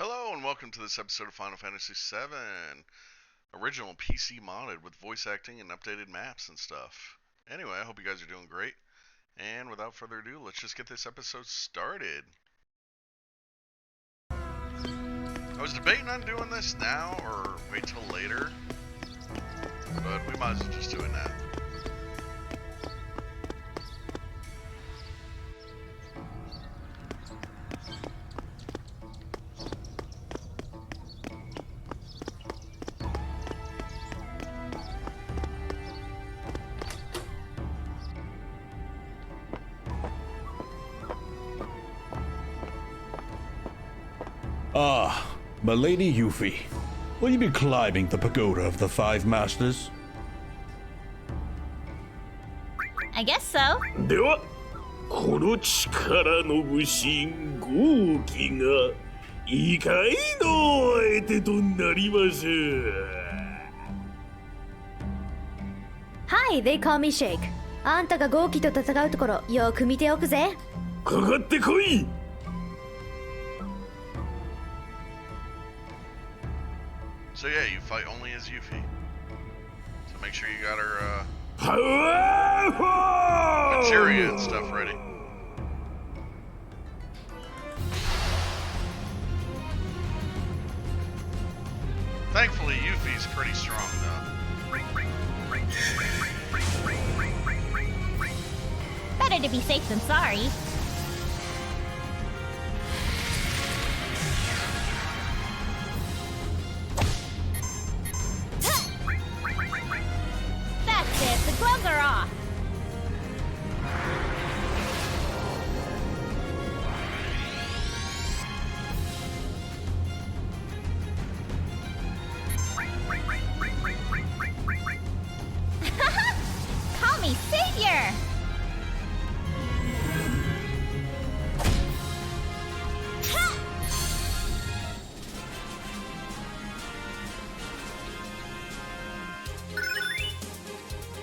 Hello and welcome to this episode of Final Fantasy VII. Original PC modded with voice acting and updated maps and stuff. Anyway, I hope you guys are doing great. And without further ado, let's just get this episode started. I was debating on doing this now or wait till later, but we might as well just do it now. Ah, my Lady Yuffie. Will you be climbing the pagoda of the Five Masters? I guess so. では、この力の武神豪気が異界の相手となります。Hi, they call me Shake. あんたが豪気と戦うところよく見ておくぜ。かかってこい。So yeah, you fight only as Yuffie. So make sure you got her materia and stuff ready. Thankfully, Yuffie's pretty strong though. Better to be safe than sorry. That's it, the gloves are off. Call me savior.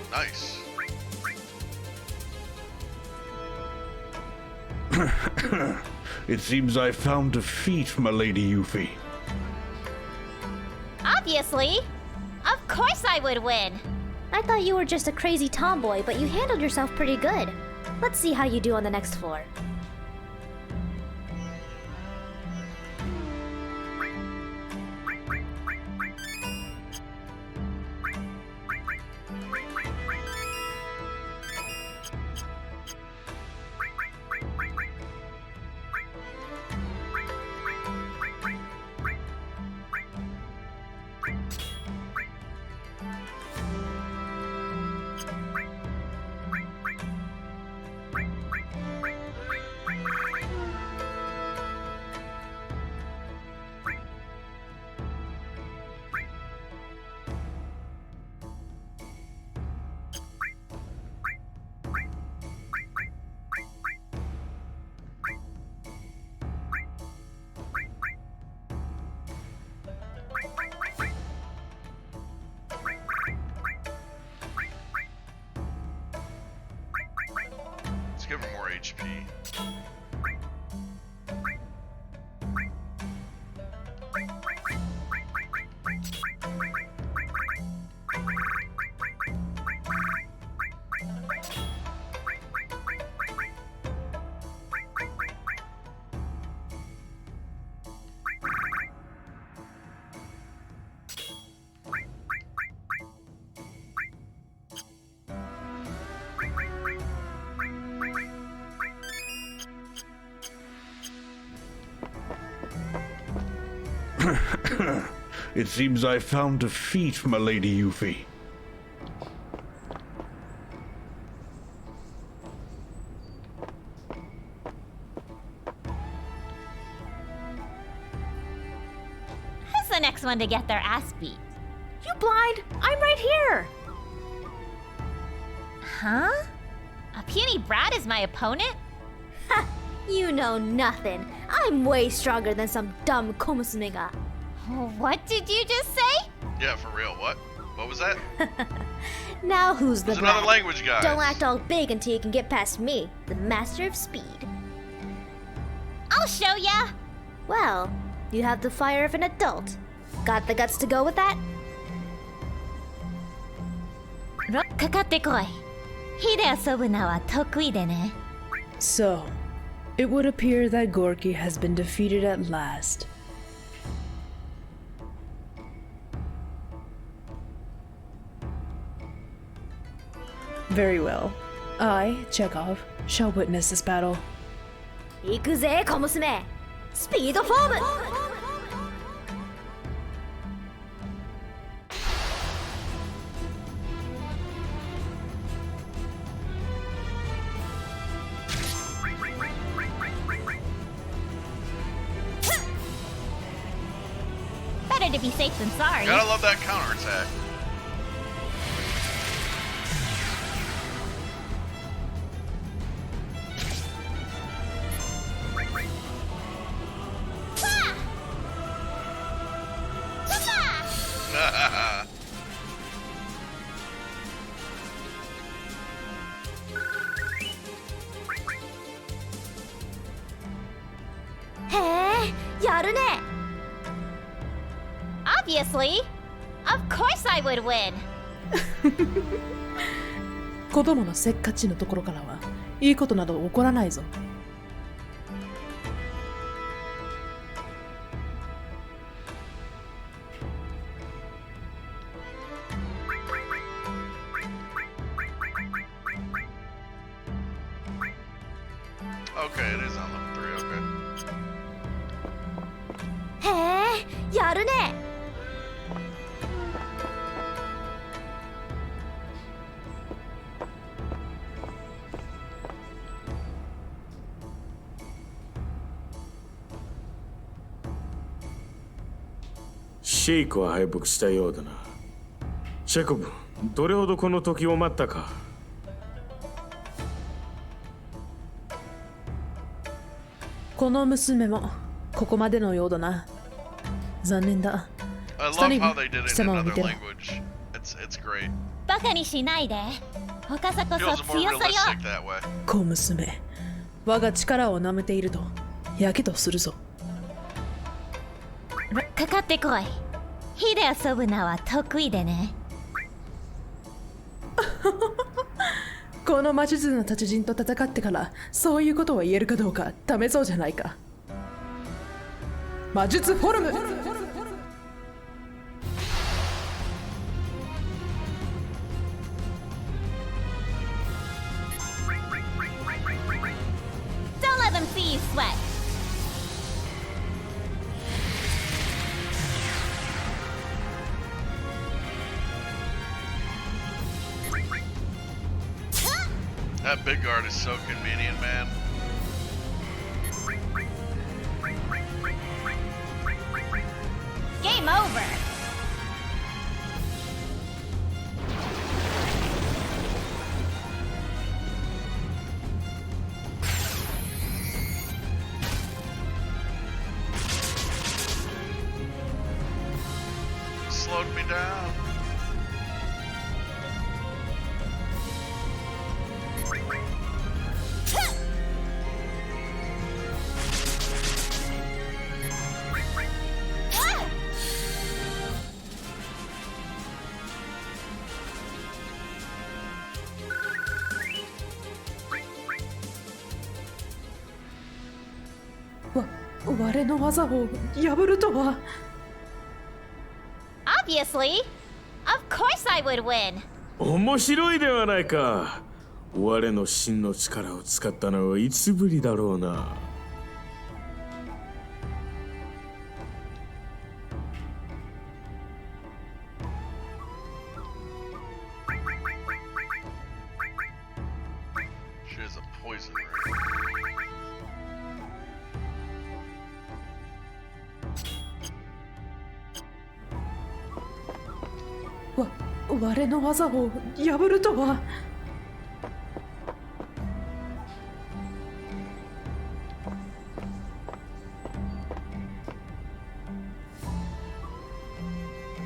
Nice. It seems I found defeat, my Lady Yuffie. Obviously. Of course I would win. I thought you were just a crazy tomboy, but you handled yourself pretty good. Let's see how you do on the next floor. Let's give her more HP. It seems I found defeat, my Lady Yuffie. Who's the next one to get their ass beat? You blind? I'm right here. Huh? A puny brat is my opponent? Ha! You know nothing. I'm way stronger than some dumb komusuniga. What did you just say? Yeah, for real. What? What was that? Now who's the There's another brat? language guy. Don't act all big until you can get past me, the master of speed. I'll show ya. Well, You have the fire of an adult. Got the guts to go with that? かかってこい。火で遊ぶのは得意でね。So, it would appear that Gorky has been defeated at last. Very well. I, Chekhov, shall witness this battle. 行くぜ、小娘。スピードフォーム。Better to be safe than sorry. Gotta love that counterattack. Ah! へえ、やるね。Obviously. Of course I would win. 子供のせっかちのところからはいいことなど起こらないぞ。Okay, it is on level 3, okay. へえ、やるね。シェイクは敗北したようだな。チェコブ、どれほどこの時を待ったか。この娘もここまでのようだな。残念だ。 I 下 love に how they did it 貴 in 様を見 another てろ。 language. It's great. バカにしないで。他さこそ Feels more 強さよ。 realistic that way. 小娘、我が力を舐めているとやけどするぞ。かかってこい。火で遊ぶのは得意でね。この魔術の達人と戦ってからそういうことを言えるかどうか試そうじゃないか。魔術フォルム。Don't let them see you sweat. That big guard is so convenient, man. Game over. Slowed me down. Ah! 我の技を破るとは。Obviously. Of course I would win. 面白いではないか。我の真の力を使ったのはいつぶりだろうな。She has a poison ring. 我の技を破るとは。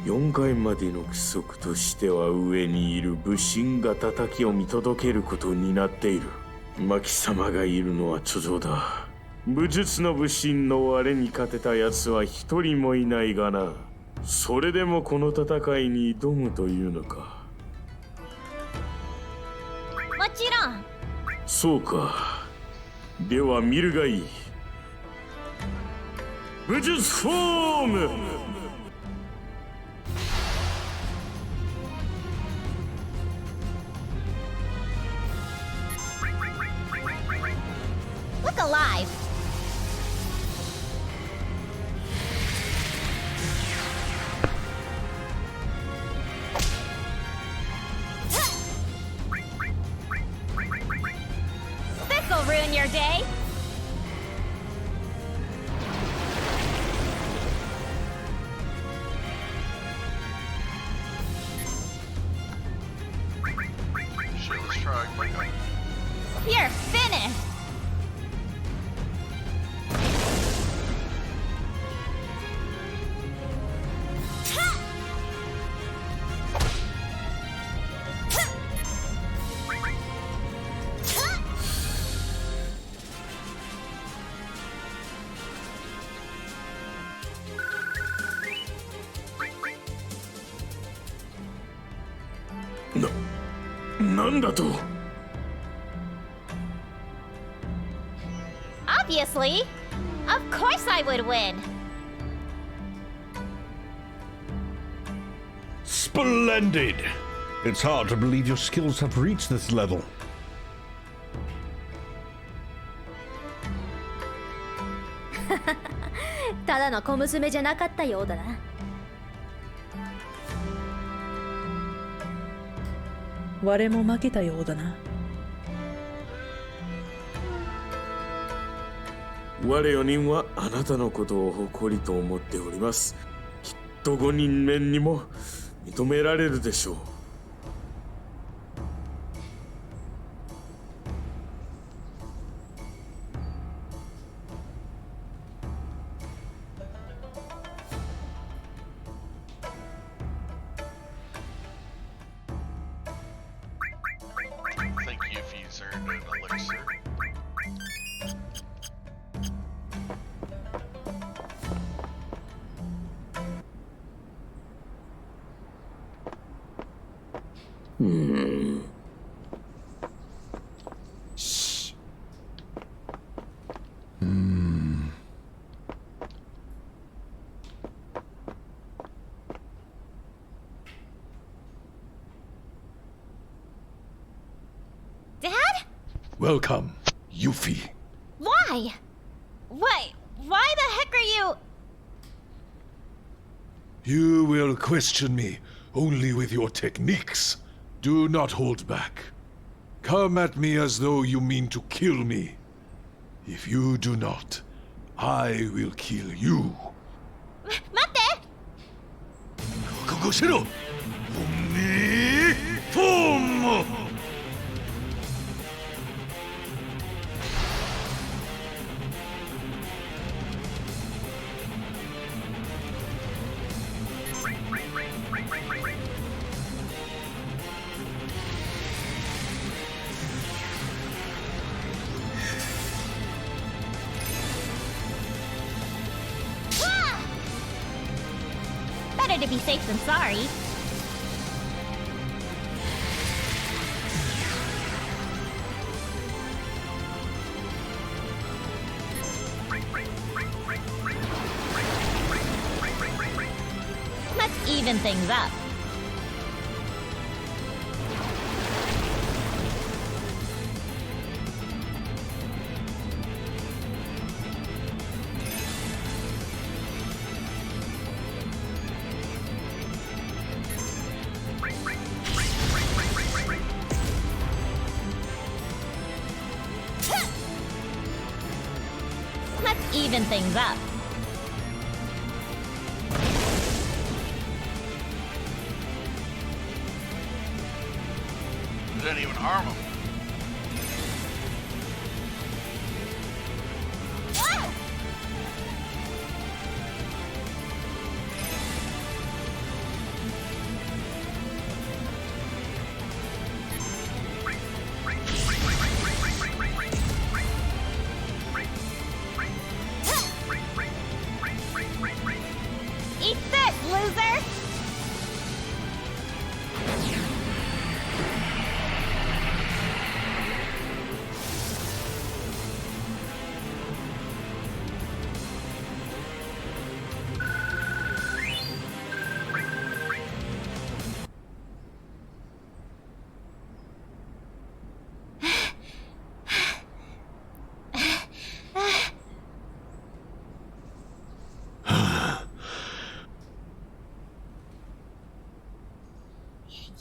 4階までの規則としては上にいる武神が叩きを見届けることになっている。マキ様がいるのは著状だ。武術の武神の我に勝てた奴は一人もいないがな。それでもこの戦いに挑むというのか。もちろん。そうか。では見るがいい。武術フォーム。Look alive. This'll ruin your day. Shit, let's try. Quick. You're finished.なんだと。Obviously. Of course I would win. Splendid! It's hard to believe your skills have reached this level. ただの小娘じゃなかったようだな。我も負けたようだな。我4人はあなたのことを誇りと思っております。きっと5人目にも認められるでしょう。I think Yuffie's earned an elixir. Dad? Welcome, Yuffie. Why? Why the heck are you... You will question me only with your techniques. Do not hold back. Come at me as though you mean to kill me. If you do not, I will kill you. 待って！ここしろ！オムニフォーム！Better to be safe than sorry. Let's even things up. Let's even things up. It didn't even harm him.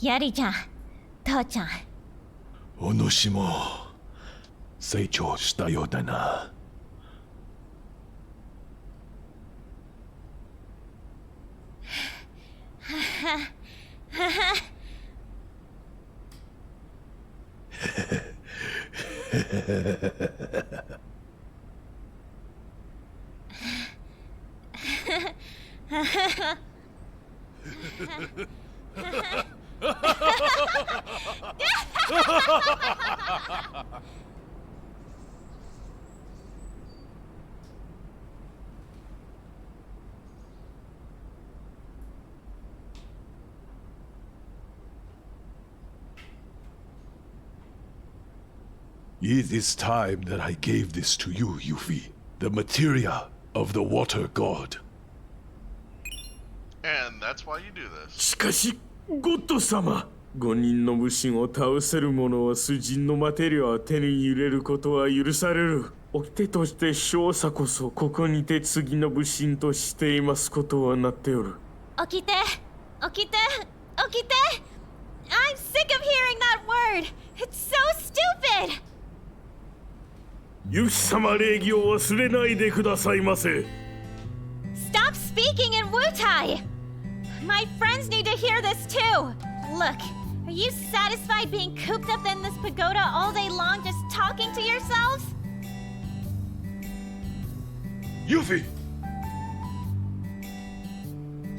ヤリちゃん、父ちゃん。お主も成長したようだな。It is time that I gave this to you, Yuffie. The materia of the water god. And that's why you do this. しかしゴッド様、5人の武神を倒せる者は主人のマテリアを手に入れることは許される。掟として少佐こそここにて次の武神としていますことはなっておる。起きて、起きて、起きて。I'm sick of hearing that word. It's so stupid. ユキ様礼儀を忘れないでくださいませ。Stop speaking in Wutai. My friends need to hear this too. Look, are you satisfied being cooped up in this pagoda all day long just talking to yourselves? Yuffie!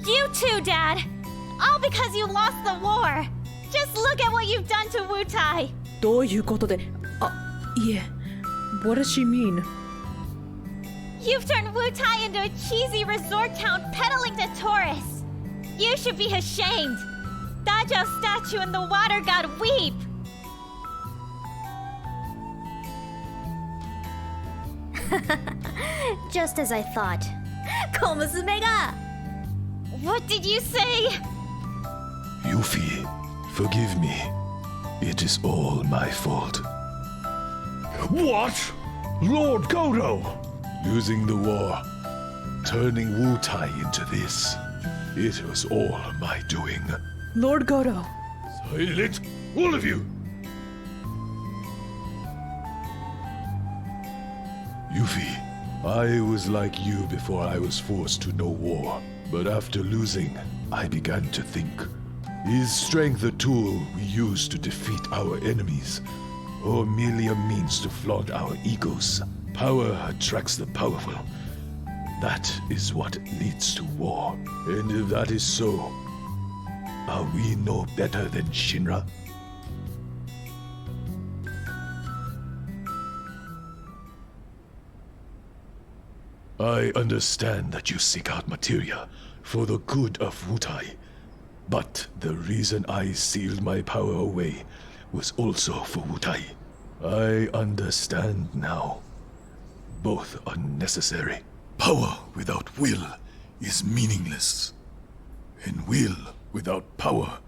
You too, Dad. All because you lost the war. Just look at what you've done to Wutai. どういうことで、いえ。What does she mean? You've turned Wutai into a cheesy resort town peddling to tourists. You should be ashamed. Dajo statue and the water god weep. Just as I thought. 小娘が What did you say? Yuffie, forgive me. It is all my fault. What? Lord Godo! Losing the war, turning Wutai into this. It was all my doing. Lord Godo. Silent, all of you! Yuffie, I was like you before I was forced to know war. But after losing, I began to think. Is strength a tool we use to defeat our enemies? Or merely a means to flaunt our egos? Power attracts the powerful. That is what leads to war. And if that is so, are we no better than Shinra? I understand that you seek out materia for the good of Wutai. But the reason I sealed my power away was also for Wutai. I understand now. Both are necessary. Power without will is meaningless. And will without power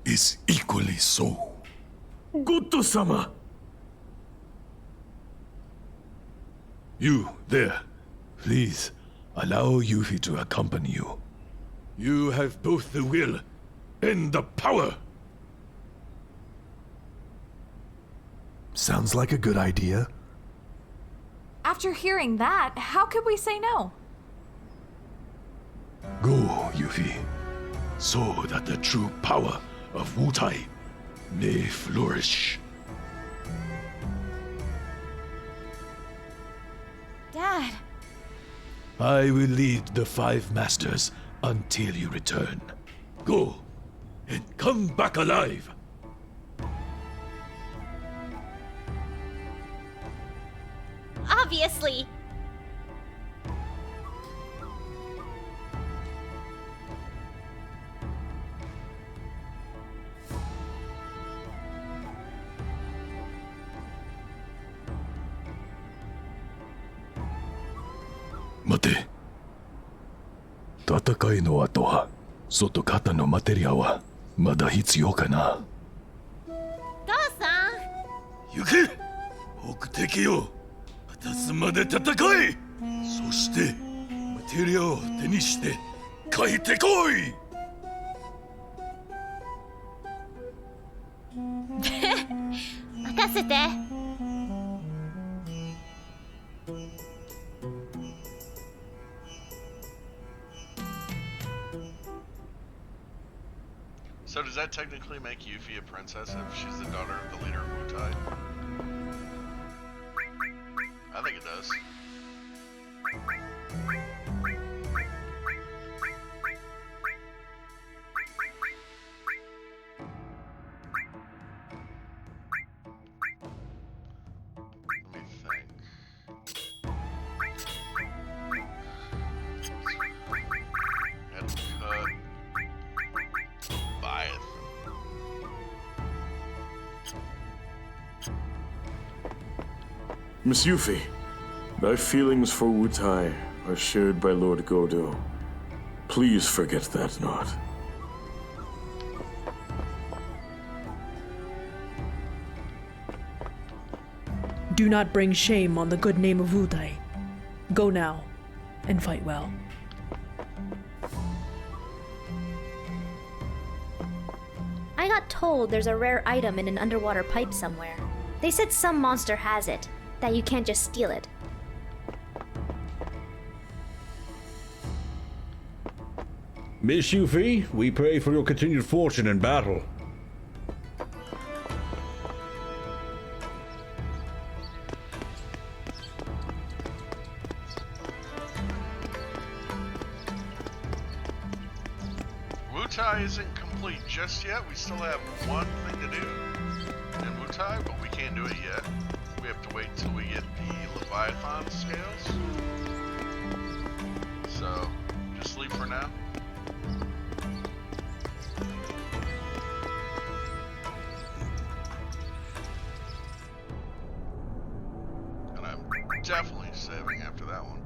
is equally so. ゴッド様。You, there. Please, allow Yuffie to accompany you. You have both the will and the power. Sounds like a good idea. After hearing that, how could we say no? Go, Yuffie, so that the true power of Wutai may flourish. Dad. I will lead the 5 masters until you return. Go, and come back alive. Obviously. Mate. 戦いの後は、外型のマテリアはまだ必要かな。父さん。行け！目的を果たすまで戦い！そしてマテリアを手にして帰ってこい！せて。So does that technically make Yuffie a princess if she's the daughter of the leader of Wutai? I think it does. Let me think. Had to cut Leviathan. Miss Yuffie, thy feelings for Wutai are shared by Lord Godo. Please forget that not. Do not bring shame on the good name of Wutai. Go now, and fight well. I got told there's a rare item in an underwater pipe somewhere. They said some monster has it, that you can't just steal it. Miss Yuffie, we pray for your continued fortune in battle. Wutai isn't complete just yet. We still have one thing to do in Wutai, but we can't do it yet. We have to wait till we get the Leviathan scales. So, just sleep for now. And I'm definitely saving after that one.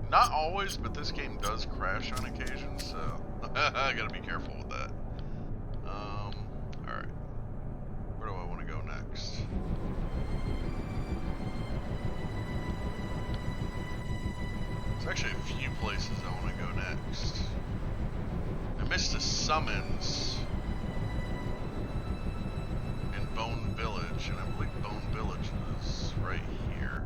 Not always, but this game does crash on occasion, so I gotta be careful with that. Alright. Where do I want to go next? There's actually a few places I want to go next. I missed a summons in Bone Village, and I believe Bone Village is right here.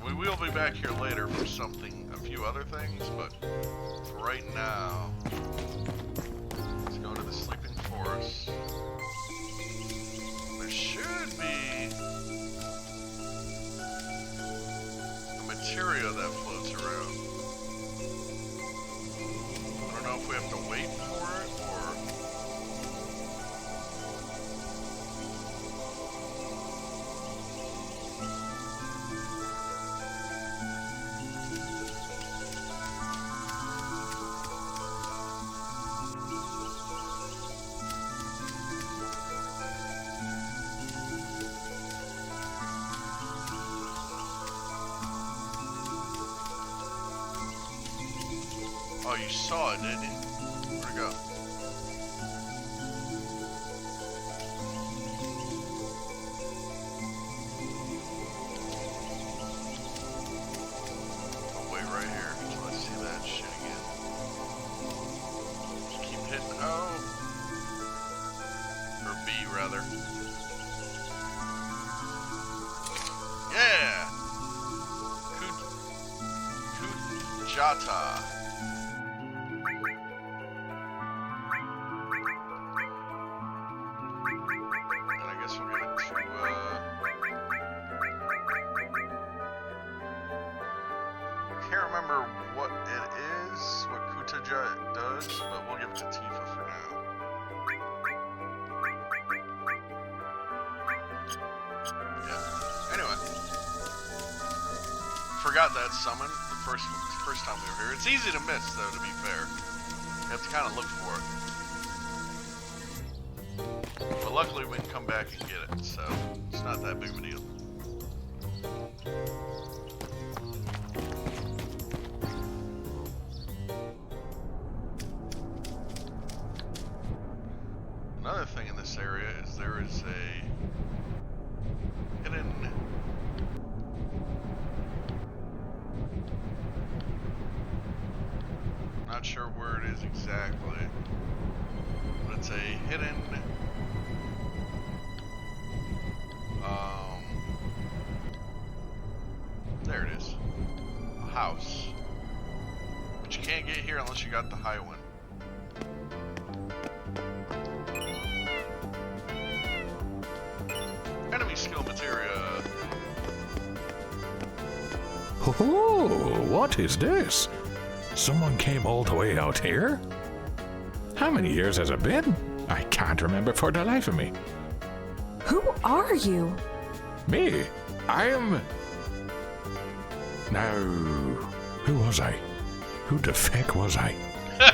We will be back here later for something, a few other things, but for right now, let's go to the Sleeping Forest. There should be a materia that floats around. I don't know if we have to wait for it or... Oh, you saw it, didn't you? Where'd it go? I'll wait right here until I see that shit again. Just keep hitting O. Or B, rather. Yeah! Kujata. Can't remember what it is, what Kutaja does, but we'll give it to Tifa for now. Yeah. Anyway. Forgot that summon the first time we were here. It's easy to miss, though, to be fair. You have to kind of look for it. But luckily we can come back and get it, so it's not that big of a deal. Another thing in this area is there is a hidden Not sure where it is exactly, but it's a hidden there it is. A house. But you can't get here unless you got the high one. Enemy skill materia. Oh, what is this? Someone came all the way out here? How many years has it been? I can't remember for the life of me. Who are you? Me? I am... Now, who was I? Who the feck was I?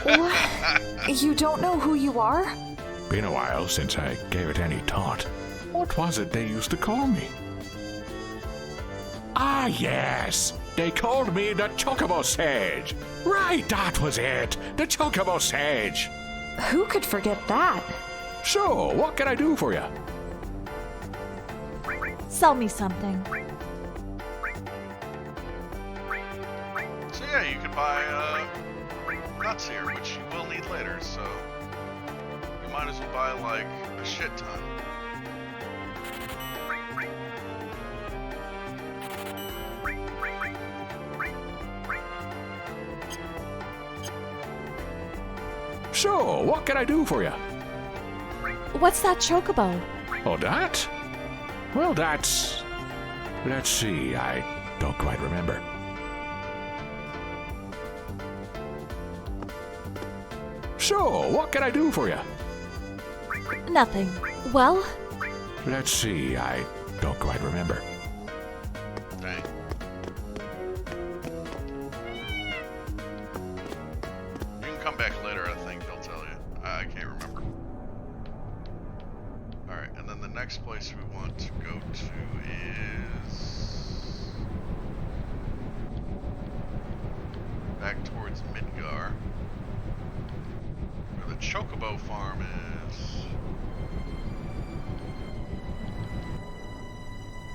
What? You don't know who you are? Been a while since I gave it any thought. What was it they used to call me? Ah, yes! They called me the Chocobo Sage! Right, that was it! The Chocobo Sage! Who could forget that? So, what can I do for you? Sell me something. So yeah, you can buy nuts here, which you will need later, so you might as well buy like a shit ton. So, what can I do for you? What's that chocobo? Oh, that? Well, that's... Let's see, I don't quite remember. So, what can I do for you? Nothing. Well, Let's see, I don't quite remember. Dang. You can come back later, I think they'll tell you. I can't remember. Alright, and then the next place we want to go to is back towards Midgar, where the Chocobo farm is.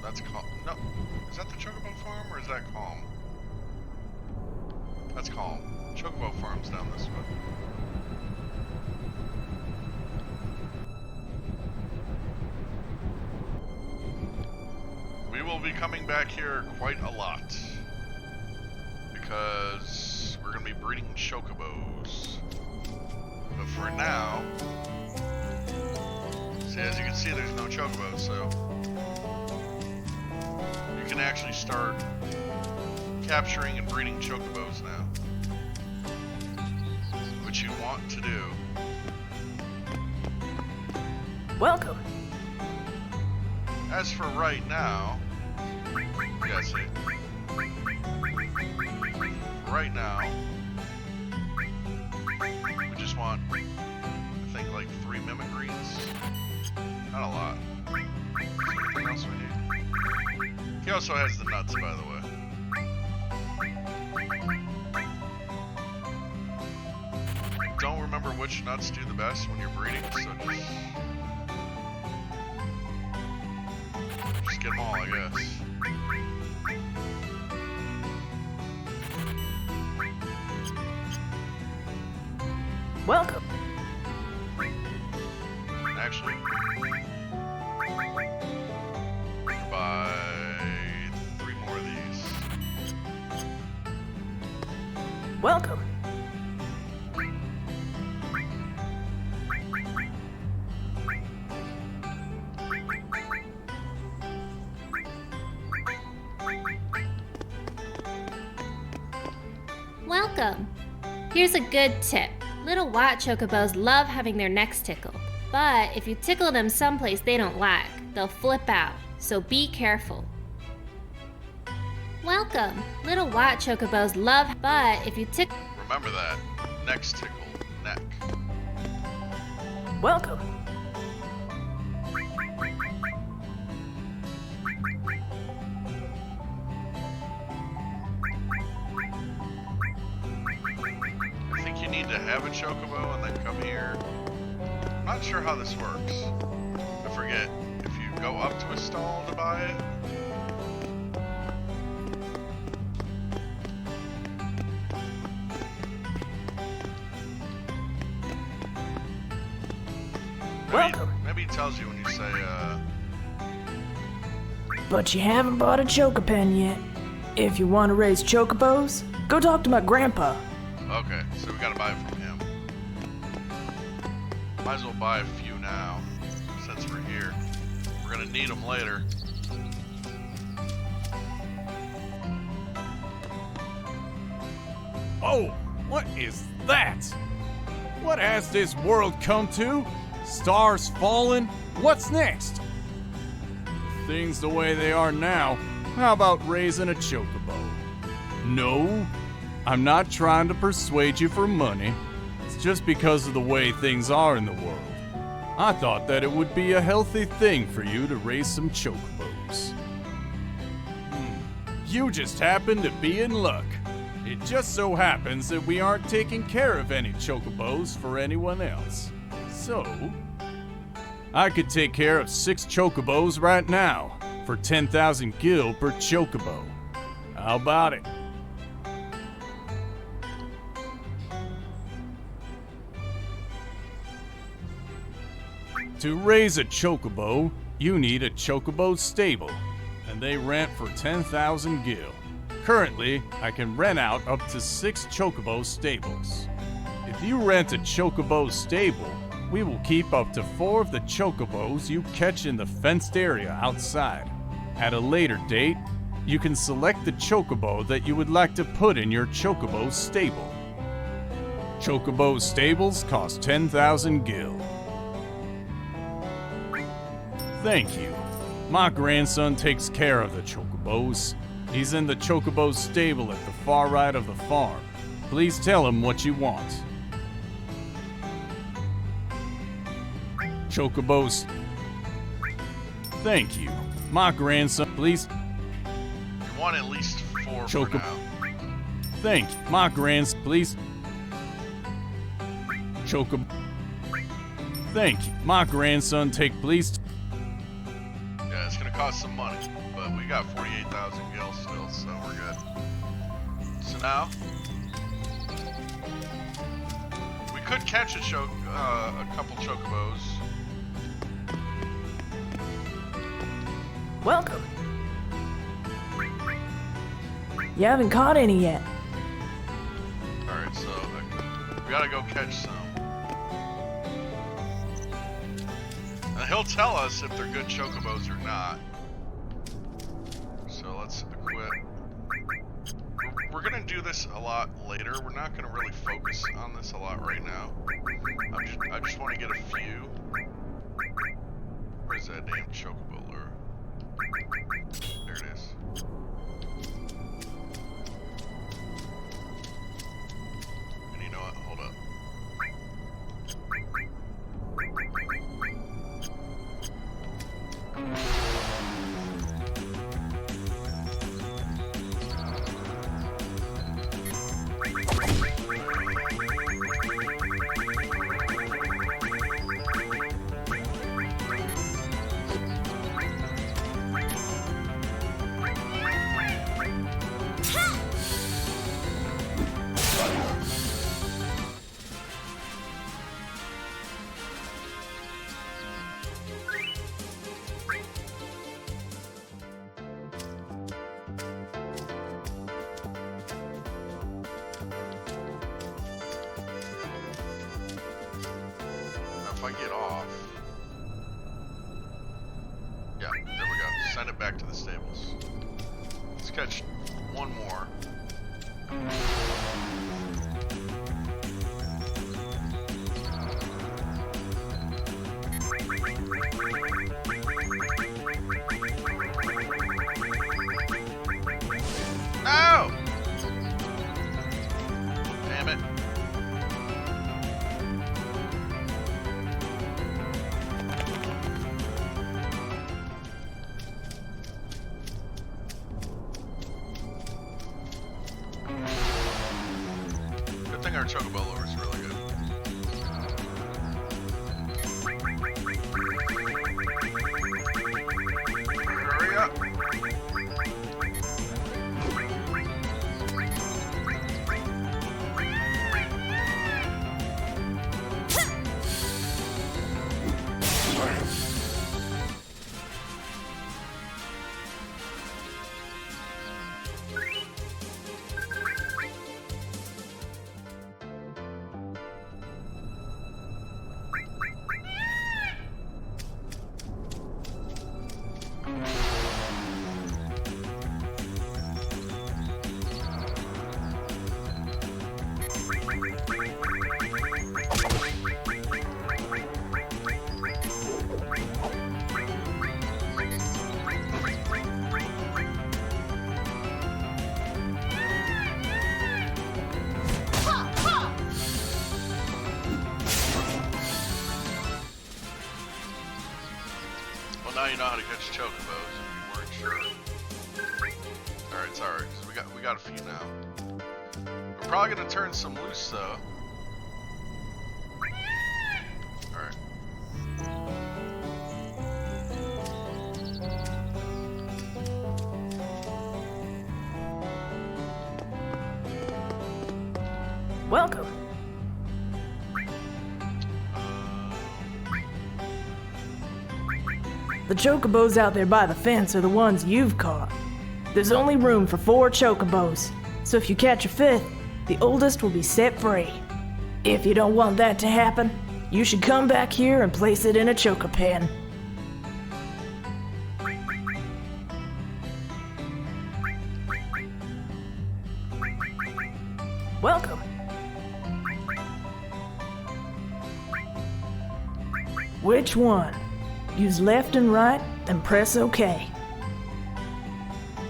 That's calm. No, is that the Chocobo farm or is that Calm? That's Calm. Chocobo farm's down this way. We will be coming back here quite a lot because we're going to be breeding Chocobos. But for now, see, as you can see, there's no Chocobos, so you can actually start capturing and breeding Chocobos now, which you want to do. Welcome. As for right now, yeah, see. Right now, we just want, I think, like 3 mimicries. Not a lot. Anything else we need? He also has the nuts, by the way. I don't remember which nuts do the best when you're breeding, so just get them all, I guess. Welcome. Actually, buy 3 more of these. Welcome. Welcome. Here's a good tip. Little white chocobos love having their necks tickled, but if you tickle them someplace they don't like, they'll flip out, so be careful. Welcome. Little white chocobos love, but if you tickle... Remember that. Next tickle. Neck. Welcome. I think you need to have a chocobo and then come here. I'm not sure how this works. I forget. If you go up to a stall to buy it, Welcome. Maybe he tells you when you say, But you haven't bought a chocopen yet. If you want to raise chocobos, go talk to my grandpa. okay, so we gotta buy it from him. Might as well buy a few now, since we're here. We're gonna need them later. Oh, what is that? What has this world come to? Stars falling? What's next? Things the way they are now, how about raising a chocobo? No, I'm not trying to persuade you for money. It's just because of the way things are in the world. I thought that it would be a healthy thing for you to raise some chocobos. You just happen to be in luck. It just so happens that we aren't taking care of any chocobos for anyone else. So, I could take care of 6 chocobos right now for 10,000 gil per chocobo. How about it? To raise a chocobo, you need a chocobo stable, and they rent for 10,000 gil. Currently, I can rent out up to 6 chocobo stables. If you rent a chocobo stable, we will keep up to 4 of the chocobos you catch in the fenced area outside. At a later date, you can select the chocobo that you would like to put in your chocobo stable. Chocobo stables cost 10,000 gil. Thank you. My grandson takes care of the chocobos. He's in the chocobo stable at the far right of the farm. Please tell him what you want. Chocobos. Thank you. My grandson, please. You want at least 4 for now. Thank you. My grandson, please. Chocobo. Thank you. My grandson, take please. Yeah, it's gonna cost some money, but we got 48,000 gil still, so we're good. So now, we could catch a couple chocobos. Welcome. You haven't caught any yet. Alright, so we gotta go catch some. And he'll tell us if they're good chocobos or not. So let's equip. We're gonna do this a lot later. We're not gonna really focus on this a lot right now. I just want to get a few. Where's that damn chocobo lure? There it is. And you know what? Hold up. I get off. Yeah, there we go. Send it back to the stables. Let's catch one more. No! Damn it. Good thing our chocobo lure is really good. Hurry up! now you know how to catch chocobos if you weren't sure. Alright, sorry, because we got a few now. We're probably gonna turn some loose though. Alright. Welcome. The chocobos out there by the fence are the ones you've caught. There's only room for 4 chocobos, so if you catch a 5th, the oldest will be set free. If you don't want that to happen, you should come back here and place it in a chocopen. Welcome. Which one? Use left and right and press OK.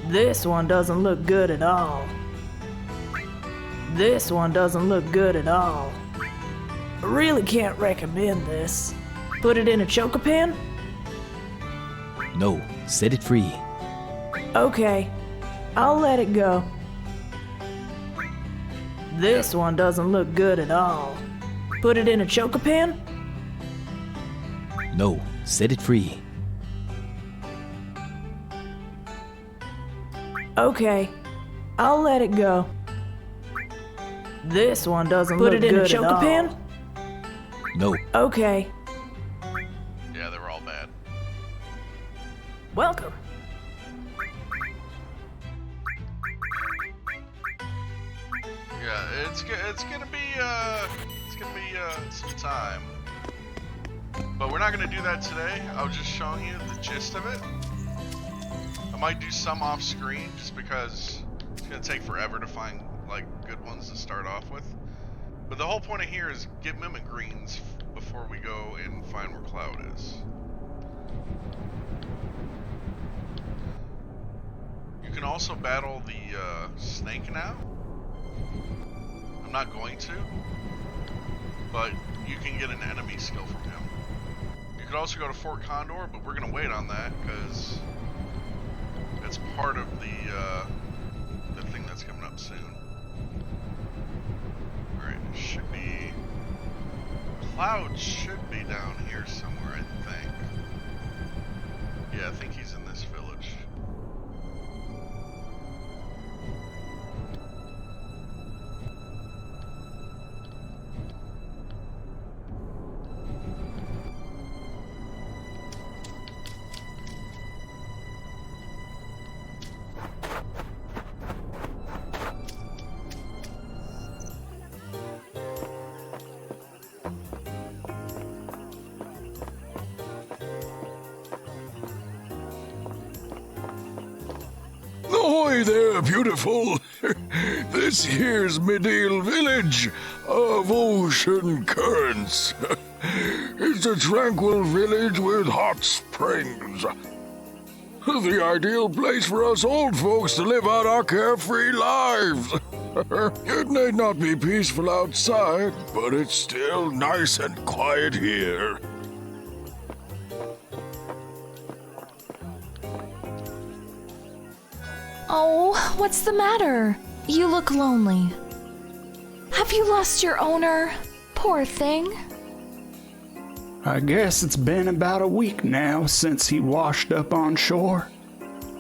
This one doesn't look good at all. This one doesn't look good at all. I really can't recommend this. Put it in a chocopen? No, set it free. Okay, I'll let it go. This one doesn't look good at all. Put it in a chocopen? No, set it free. Okay, I'll let it go. This one doesn't look good at all. Put it in a chocopen? No. Okay. Yeah, they were all bad. Welcome. Yeah, it's gonna be some time. But we're not gonna do that today. I was just showing you the gist of it. I might do some off screen just because it's gonna take forever to find like good ones to start off with. But the whole point of here is get mimic greens before we go and find where Cloud is. You can also battle the snake now. I'm not going to, but you can get an enemy skill from him. You could also go to Fort Condor, but we're gonna wait on that because it's part of the thing that's coming up soon. Alright, it should be... Cloud should be down here somewhere, I think. Yeah, I think he's in this village. Ahoy there, beautiful. This here's Medale Village of Ocean Currents. It's a tranquil village with hot springs. The ideal place for us old folks to live out our carefree lives. It may not be peaceful outside, but it's still nice and quiet here. Oh, what's the matter? You look lonely. Have you lost your owner? Poor thing. I guess it's been about a week now since he washed up on shore.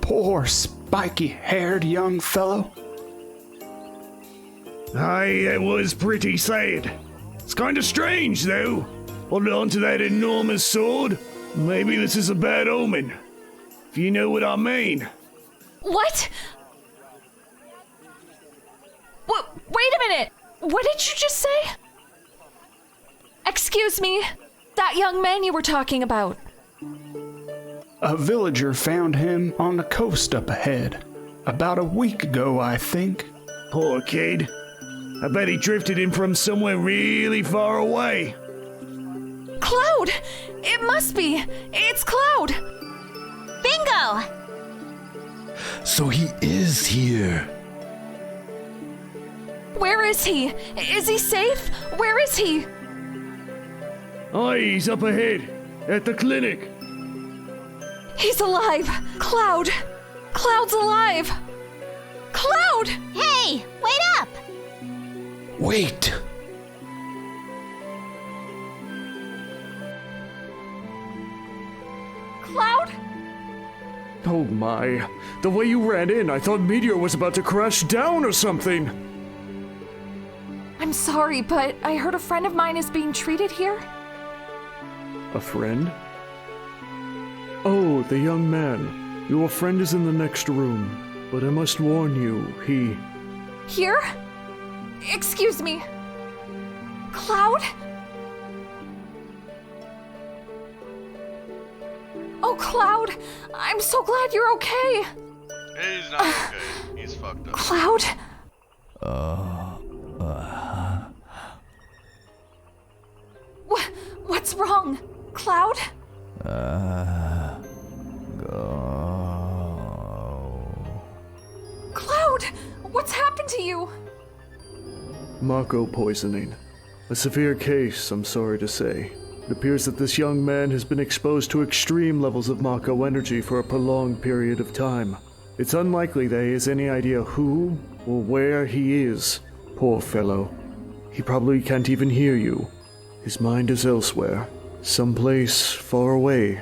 Poor spiky-haired young fellow. Aye, it was pretty sad. It's kind of strange, though. Holding on to that enormous sword. Maybe this is a bad omen. If you know what I mean. What? Wait a minute! What did you just say? Excuse me, that young man you were talking about. A villager found him on the coast up ahead. About a week ago, I think. Poor kid. I bet he drifted in from somewhere really far away. Cloud! It must be! It's Cloud! Bingo! So he is here. Where is he? Is he safe? Where is he? Aye, he's up ahead, at the clinic. He's alive! Cloud! Cloud's alive! Cloud! Hey, wait up! Wait! Cloud? Oh my. The way you ran in, I thought Meteor was about to crash down or something. I'm sorry, but I heard a friend of mine is being treated here. A friend? Oh, the young man. Your friend is in the next room, but I must warn you, he... Here? Excuse me. Cloud? Oh, Cloud! I'm so glad you're okay! He's not okay. He's fucked up. Cloud? What's wrong? Cloud? Cloud! What's happened to you? Mako poisoning. A severe case, I'm sorry to say. It appears that this young man has been exposed to extreme levels of Mako energy for a prolonged period of time. It's unlikely that he has any idea who or where he is. Poor fellow. He probably can't even hear you. His mind is elsewhere, someplace far away,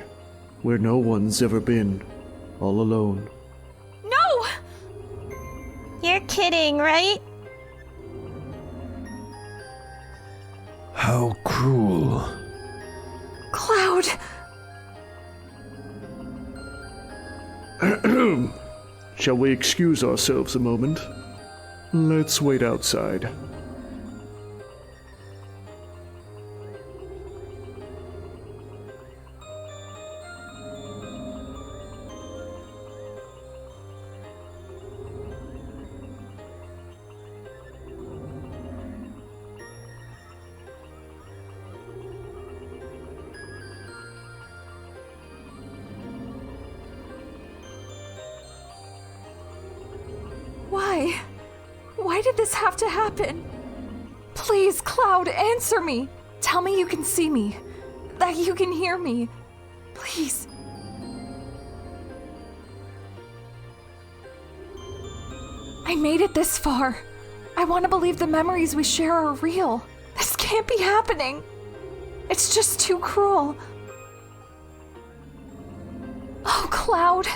where no one's ever been, all alone. No! You're kidding, right? How cruel. Cloud! Shall we excuse ourselves a moment? Let's wait outside. Why? Why did this have to happen? Please, Cloud, answer me. Tell me you can see me. That you can hear me. Please. I made it this far. I want to believe the memories we share are real. This can't be happening. It's just too cruel. Oh, Cloud.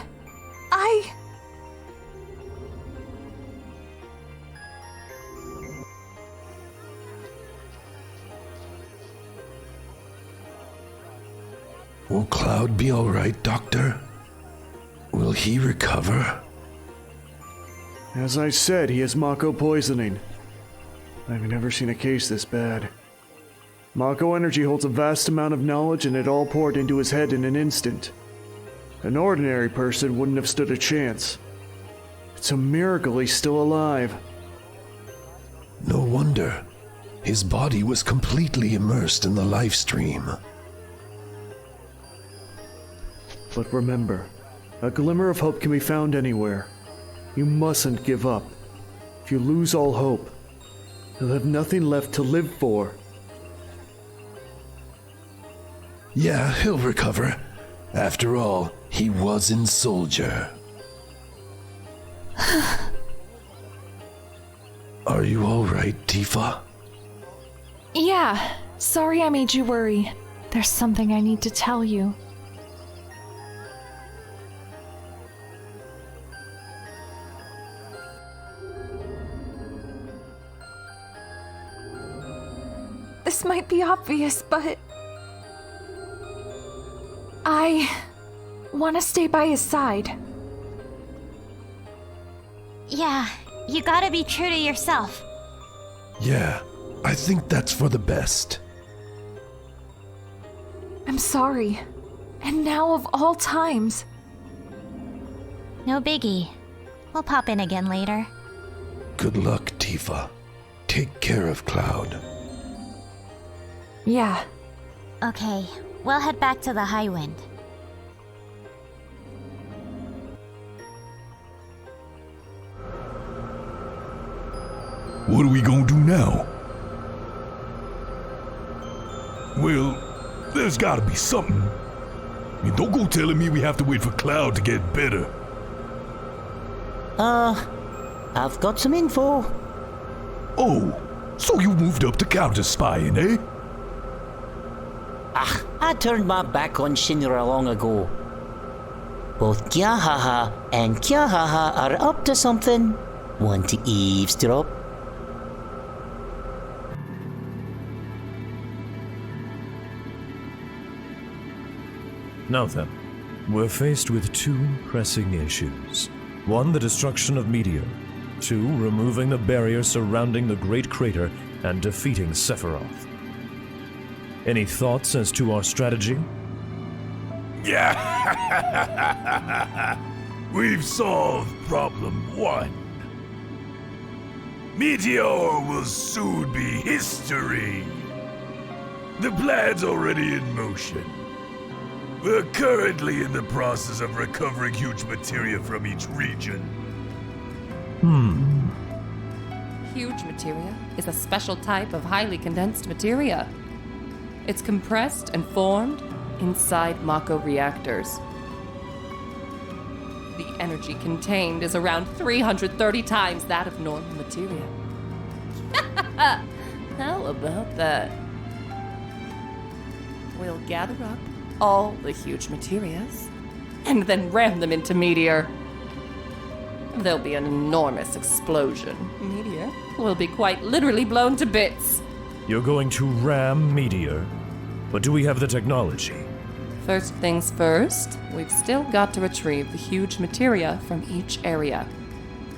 Will Cloud be all right, Doctor? Will he recover? As I said, he has Mako poisoning. I've never seen a case this bad. Mako energy holds a vast amount of knowledge and it all poured into his head in an instant. An ordinary person wouldn't have stood a chance. It's a miracle he's still alive. No wonder. His body was completely immersed in the life stream. But remember, a glimmer of hope can be found anywhere. You mustn't give up. If you lose all hope, you'll have nothing left to live for. Yeah, he'll recover. After all, he was in Soldier. Are you all right, Tifa? Yeah. Sorry I made you worry. There's something I need to tell you. This might be obvious, but I want to stay by his side. Yeah, you gotta be true to yourself. Yeah, I think that's for the best. I'm sorry. And now of all times. No biggie. We'll pop in again later. Good luck, Tifa. Take care of Cloud. Yeah. Okay, we'll head back to the High Wind. What are we gonna do now? Well, there's gotta be something. Don't go telling me we have to wait for Cloud to get better. I've got some info. Oh, so you moved up to counter spying, eh? I turned my back on Shinra long ago. Both Kyahaha and Kyahaha are up to something. Want to eavesdrop? Now then, we're faced with two pressing issues. One, the destruction of Meteor. Two, removing the barrier surrounding the Great Crater and defeating Sephiroth. Any thoughts as to our strategy? Yeah. We've solved problem 1. Meteor will soon be history. The plan's already in motion. We're currently in the process of recovering huge materia from each region. Huge materia is a special type of highly condensed materia. It's compressed and formed inside Mako reactors. The energy contained is around 330 times that of normal materia. How about that? We'll gather up all the huge materias and then ram them into Meteor. There'll be an enormous explosion. Meteor will be quite literally blown to bits. You're going to ram Meteor, but do we have the technology? First things first, we've still got to retrieve the huge materia from each area.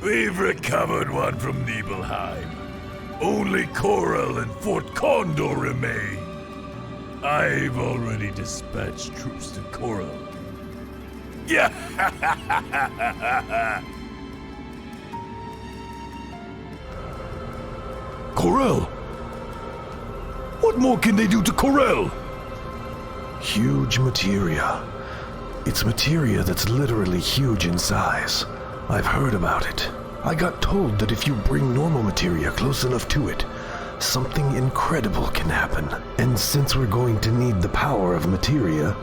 We've recovered one from Nibelheim. Only Coral and Fort Condor remain. I've already dispatched troops to Coral. Yeah. Coral? What more can they do to Coral? Huge materia. It's materia that's literally huge in size. I've heard about it. I got told that if you bring normal materia close enough to it, something incredible can happen. And since we're going to need the power of materia,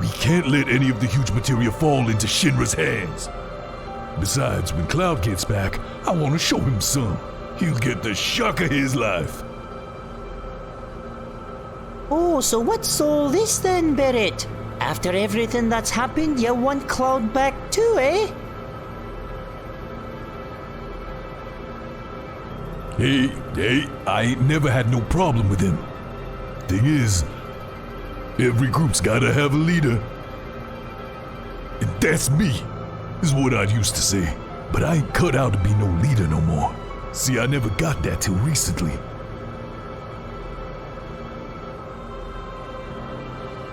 we can't let any of the huge materia fall into Shinra's hands. Besides, when Cloud gets back, I want to show him some. He'll get the shock of his life. Oh, so what's all this then, Barrett? After everything that's happened, you want Cloud back too, eh? Hey, I ain't never had no problem with him. Thing is, every group's gotta have a leader. And that's me, is what I used to say. But I ain't cut out to be no leader no more. See, I never got that till recently.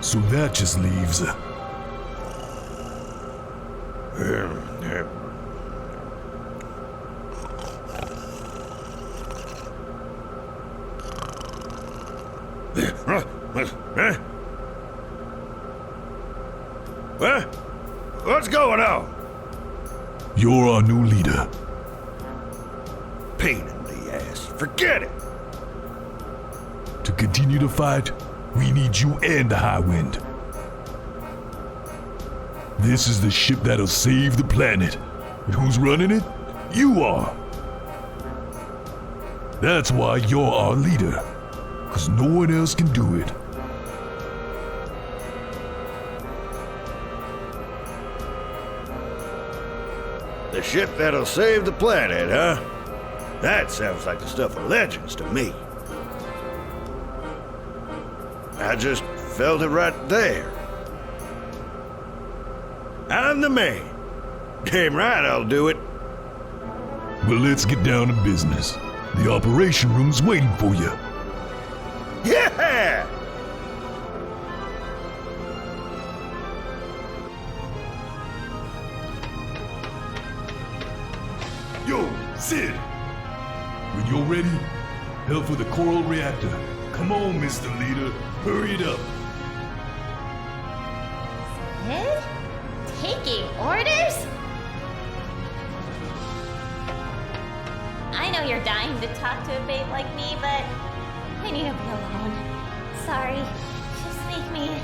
So that just leaves What's going on? You're our new leader. Pain in the ass. Forget it. To continue the fight, we need you and the High Wind. This is the ship that'll save the planet. And who's running it? You are. That's why you're our leader. 'Cause no one else can do it. The ship that'll save the planet, huh? That sounds like the stuff of legends to me. I just felt it right there. I'm the man. Damn right I'll do it. Well, let's get down to business. The operation room's waiting for you. Yeah! Yo, Sid! When you're ready, head for the Coral Reactor. Come on, Mr. Leader. Hurry it up. Sid? Taking orders? I know you're dying to talk to a babe like me, but I need to be alone. Sorry. Just make me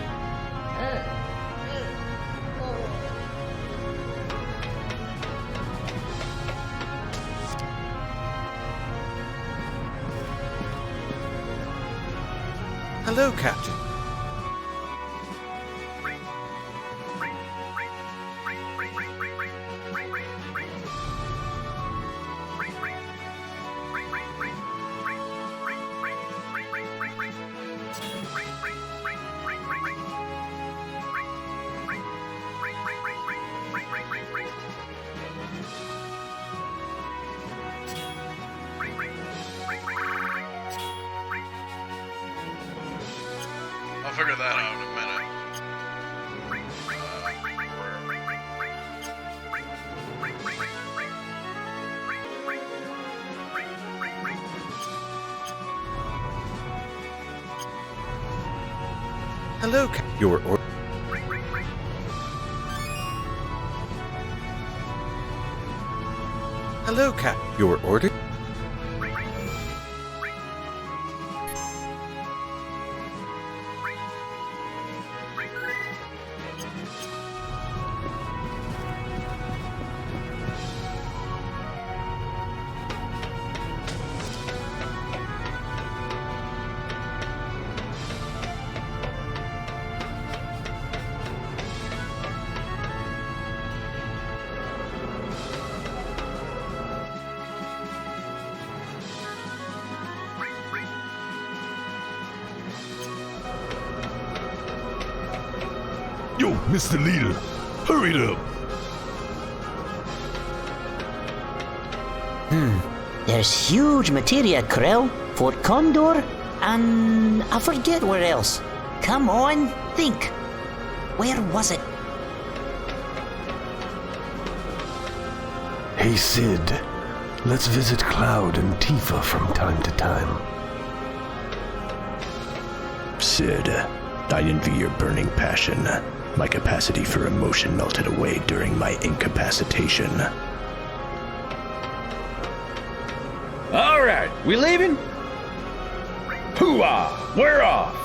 Hello, Captain. I'll figure that out in a minute. Hello, your order. Hello, Cap. Your order? Yo, Mr. Leader, hurry it up. There's huge materia, Krell, Fort Condor, and I forget where else. Come on, think. Where was it? Hey, Sid. Let's visit Cloud and Tifa from time to time. Sid, I envy your burning passion. My capacity for emotion melted away during my incapacitation. All right, we leaving? Hoo-ah, we're off.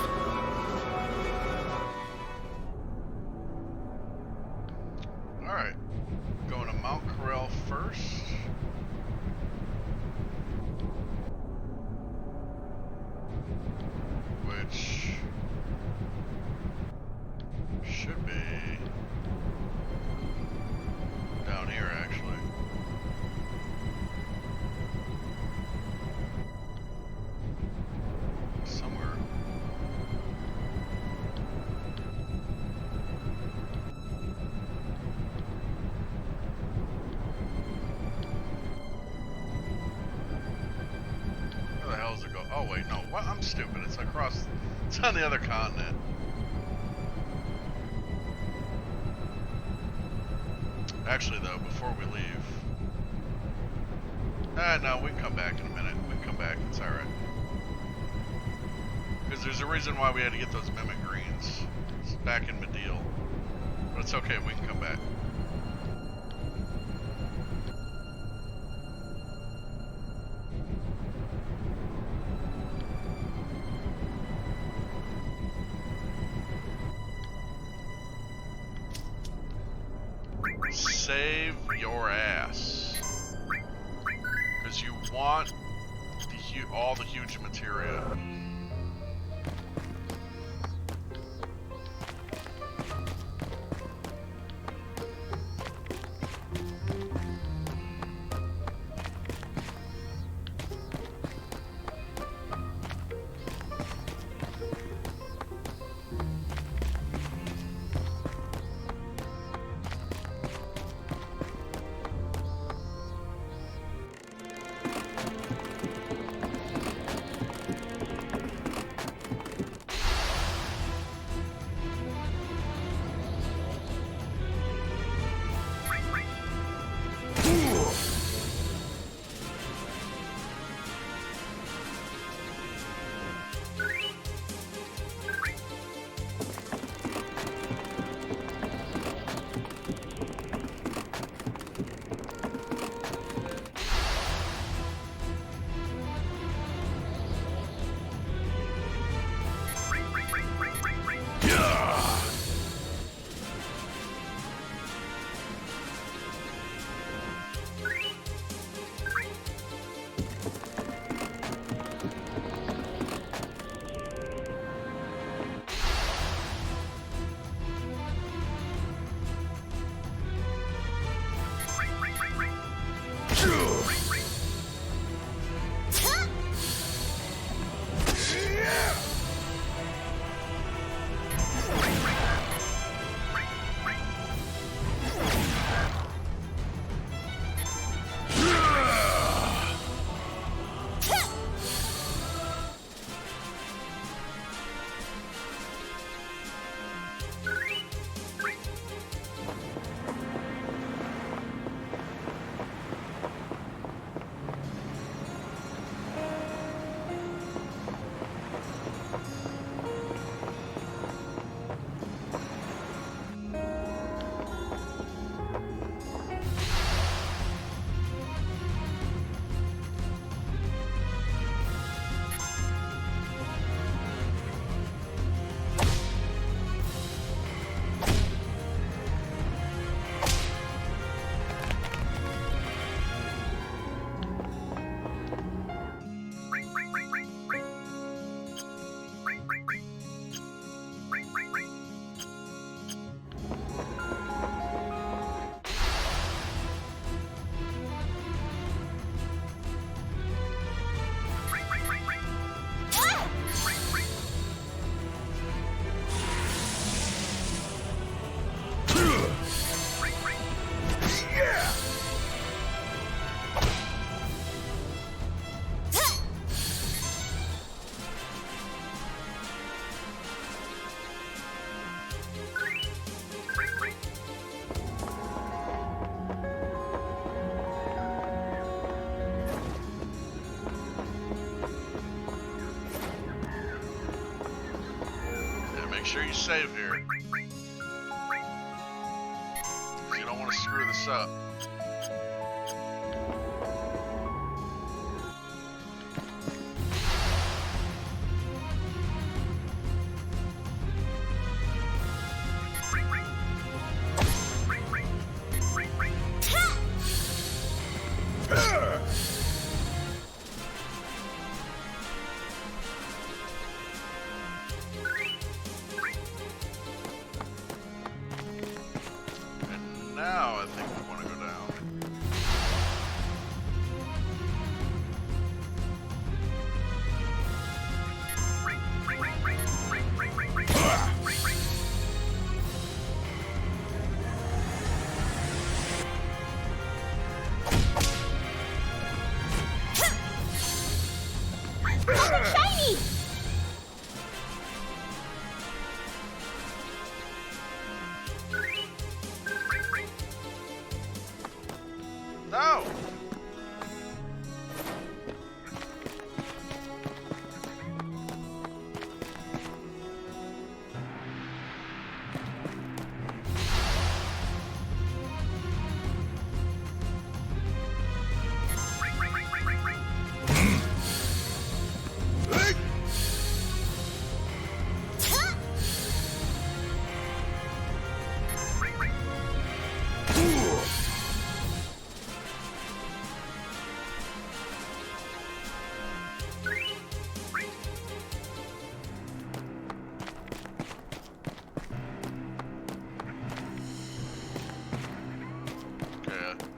All right, going to Mount Corel first. Which should be down here, actually. Somewhere. Where the hell is it go? Oh wait, no. What? I'm stupid. It's across. It's on the other continent. Actually, though, before we leave, no, we can come back in a minute. We can come back. It's all right. Because there's a reason why we had to get those mimic greens. It's back in Medeal. But it's okay. We can come back. Save your ass. Because you want all the huge materia. sure you save here. Because you don't want to screw this up. Now I think we want to go down. Shiny! No!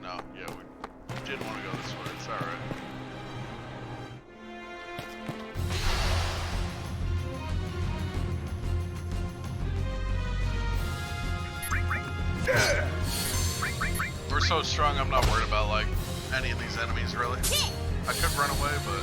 No, yeah, we didn't want to go this way. It's alright. We're so strong, I'm not worried about, like, any of these enemies, really. I could run away, but...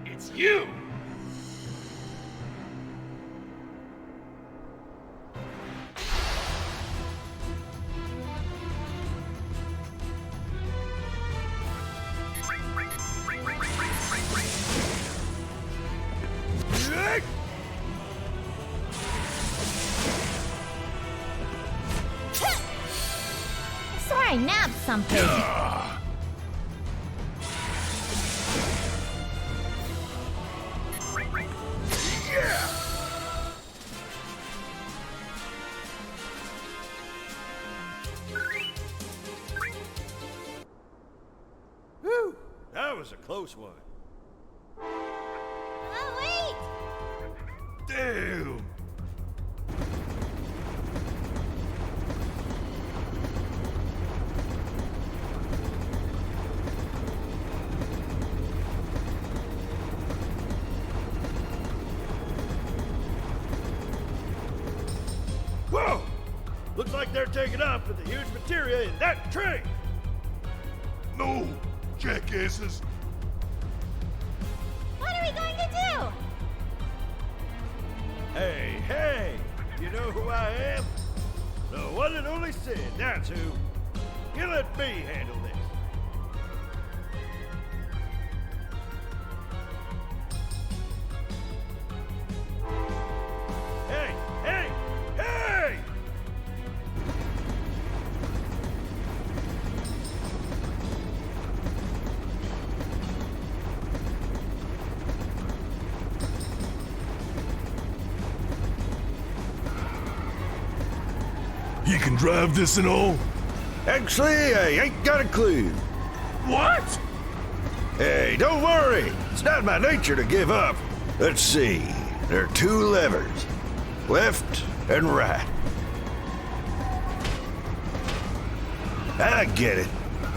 It's you! I swear I nabbed something. Whew, that was a close one. Oh, wait! Damn! Whoa! Looks like they're taking off with the huge materia in that train! No, jackasses! What are we going to do? Hey, hey! You know who I am? The one and only Sid, that's who. You let me handle this. Hey, hey, hey! You can drive this and all? Actually, I ain't got a clue. What? Hey, don't worry. It's not my nature to give up. Let's see. There are two levers. Left and right. I get it.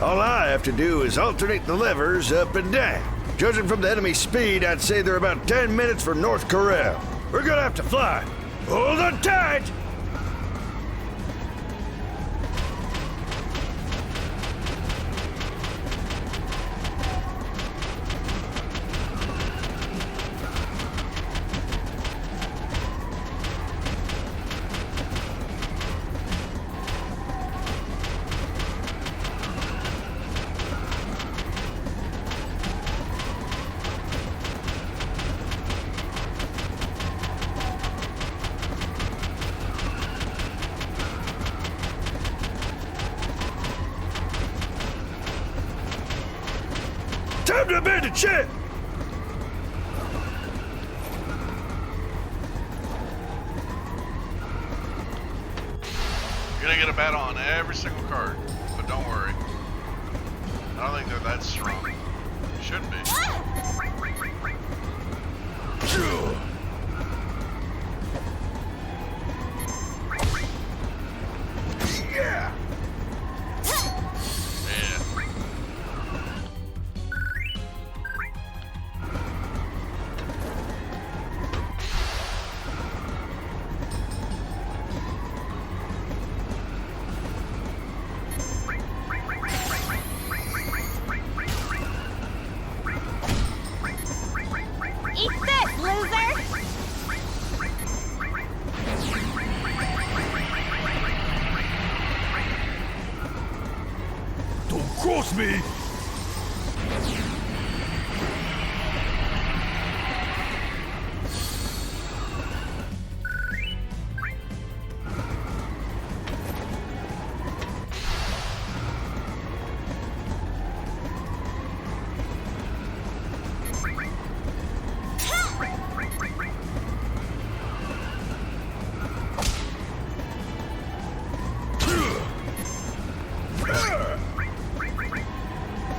All I have to do is alternate the levers up and down. Judging from the enemy speed, I'd say they're about 10 minutes from North Corral. We're gonna have to fly. Hold on tight! Time to abandon ship! You're gonna get a battle on every single card, but don't worry. I don't think they're that strong. Shouldn't be. Yeah! Eat this, loser! Don't cross me!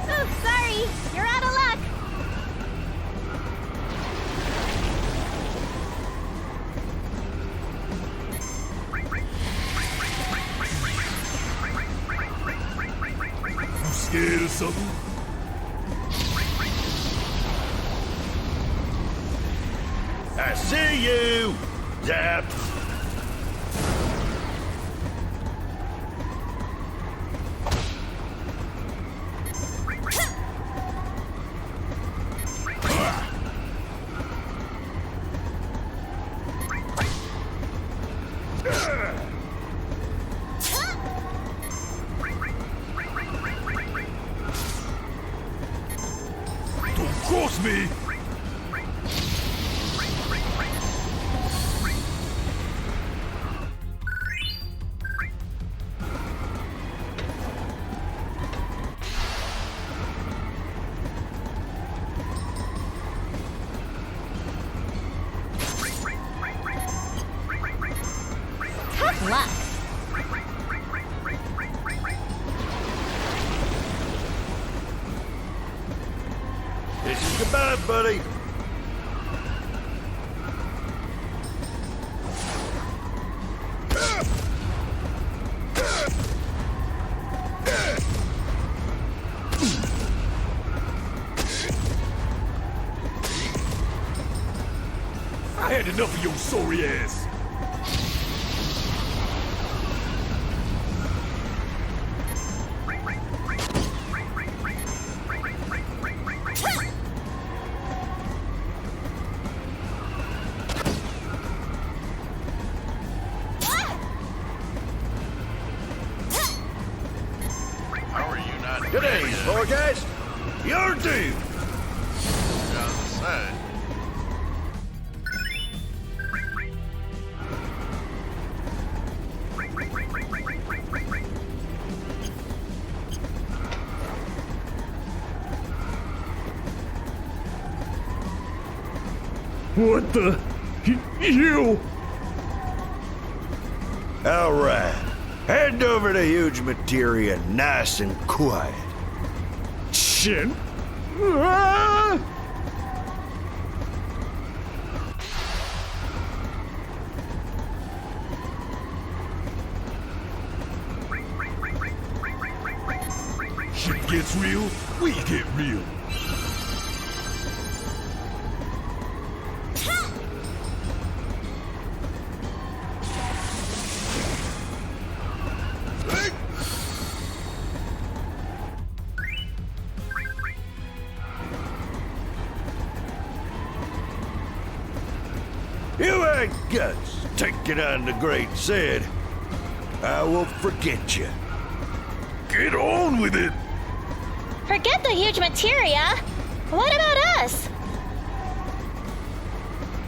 Oh, sorry! You're out of luck! You scared of something? I see you! Zap! Don't cross me! Tough luck. This is goodbye, buddy. I had enough of your sorry ass. How are you not Today's forecast, you're due. Just say. What the? You? All right. Hand over the huge materia nice and quiet. Shit. Ah! Shit gets real, we get real. You had guts taking on the great Sid. I won't forget you. Get on with it! Forget the huge materia. What about us?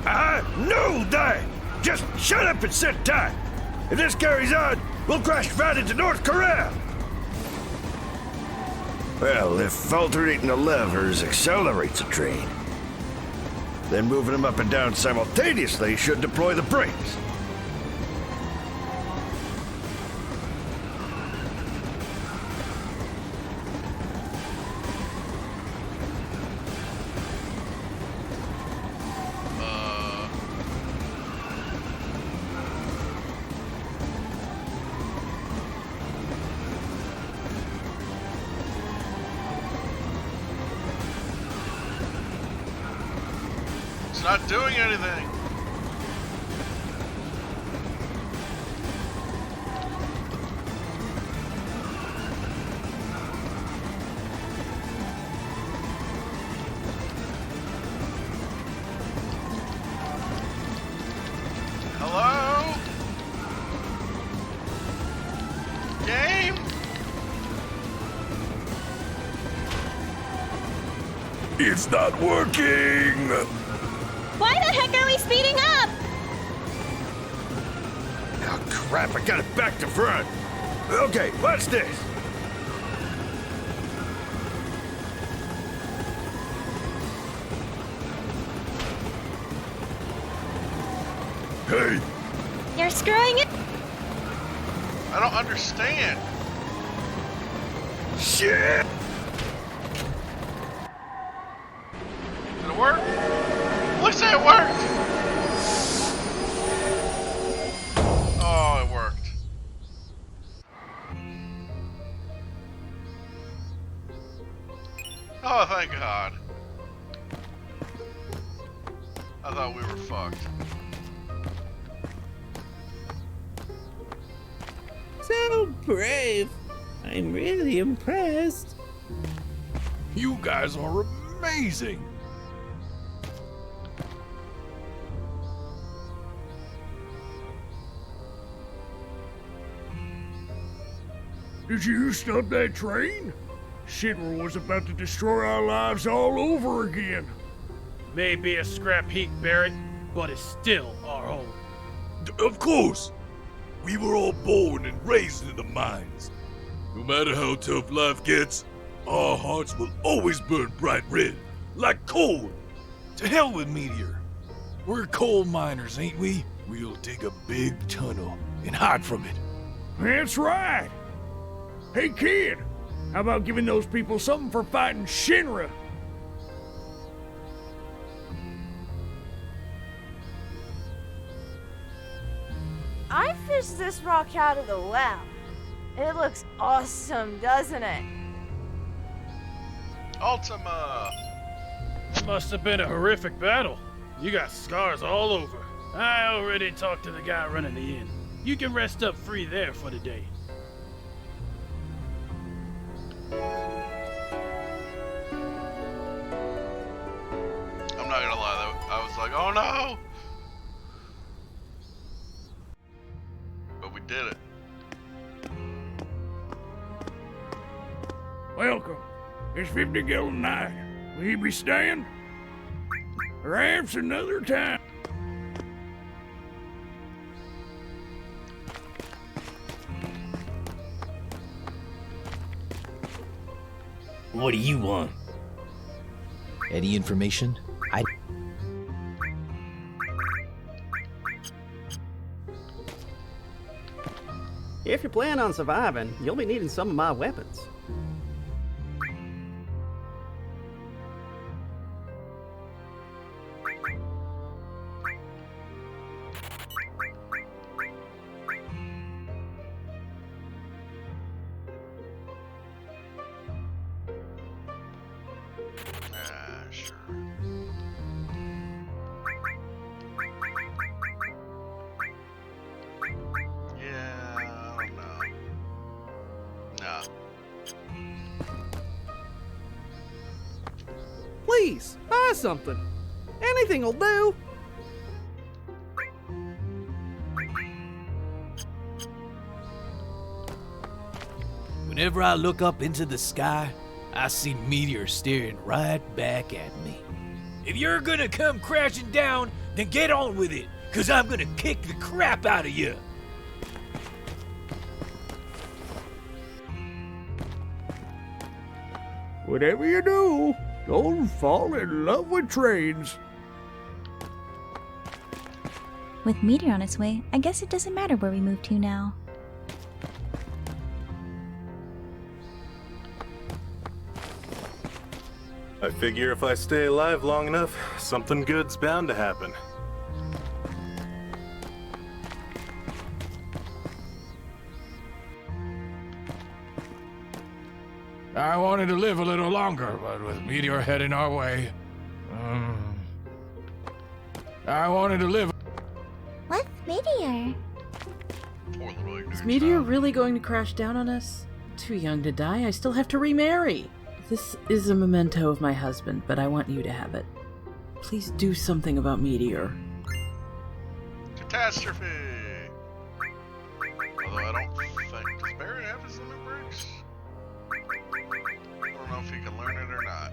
I know that! Just shut up and sit tight! If this carries on, we'll crash right into North Korea! Well, if alternating the levers accelerates a train, then moving them up and down simultaneously should deploy the brakes. It's not doing anything. Hello? Game? It's not working! Why the heck are we speeding up? Oh, crap, I got it back to front. Okay, watch this. Hey! You're screwing it. I don't understand. Shit! Did it work? Looks like it worked! Oh, it worked. Oh, thank God. I thought we were fucked. So brave. I'm really impressed. You guys are amazing! Did you stop that train? Shinra was about to destroy our lives all over again. Maybe a scrap heap, Barrett, but it's still our home. Of course! We were all born and raised in the mines. No matter how tough life gets, our hearts will always burn bright red, like coal. To hell with Meteor. We're coal miners, ain't we? We'll dig a big tunnel and hide from it. That's right. Hey, kid, how about giving those people something for fighting Shinra? I fished this rock out of the well. It looks awesome, doesn't it? Ultima! It must have been a horrific battle. You got scars all over. I already talked to the guy running the inn. You can rest up free there for the day. I'm not gonna lie, though. I was like, oh no! But we did it. Welcome. It's 50 gallon night. Will you be staying? Perhaps another time. What do you want? Any information? If you plan on surviving, you'll be needing some of my weapons. Sure. Yeah, I don't know. Nah. Please, buy something. Anything'll do. Whenever I look up into the sky, I see meteors staring right back at me. If you're gonna come crashing down, then get on with it, 'cause I'm gonna kick the crap out of you. Whatever you do, don't fall in love with trains. With Meteor on its way, I guess it doesn't matter where we move to now. I figure if I stay alive long enough, something good's bound to happen. I wanted to live a little longer, but with Meteor heading our way... I wanted to live... What's Meteor? Is Meteor really going to crash down on us? Too young to die, I still have to remarry. This is a memento of my husband, but I want you to have it. Please do something about Meteor. Catastrophe! Although I don't think... Does Barrett have his limit breaks? I don't know if he can learn it or not.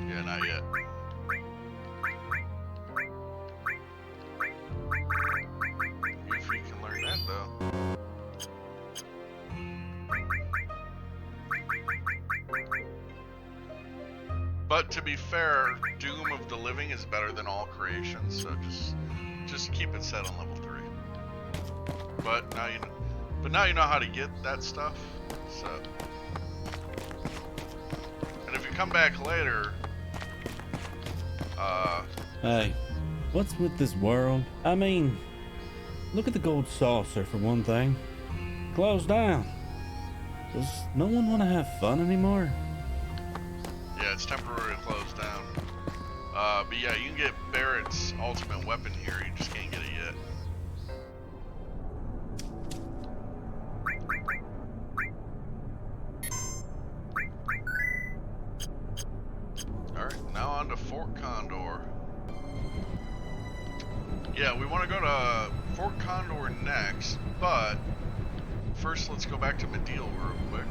Yeah, not yet. If he can learn that, though. But to be fair, Doom of the Living is better than all creations, so just keep it set on level 3. But now you know how to get that stuff. So, and if you come back later, Hey, what's with this world? I mean, look at the gold saucer for one thing. Closed down. Does no one want to have fun anymore? Yeah, it's temporarily closed down. But yeah, you can get Barrett's ultimate weapon here, you just can't get it yet. Alright, now on to Fort Condor. Yeah, we want to go to Fort Condor next, but first let's go back to Mantle real quick.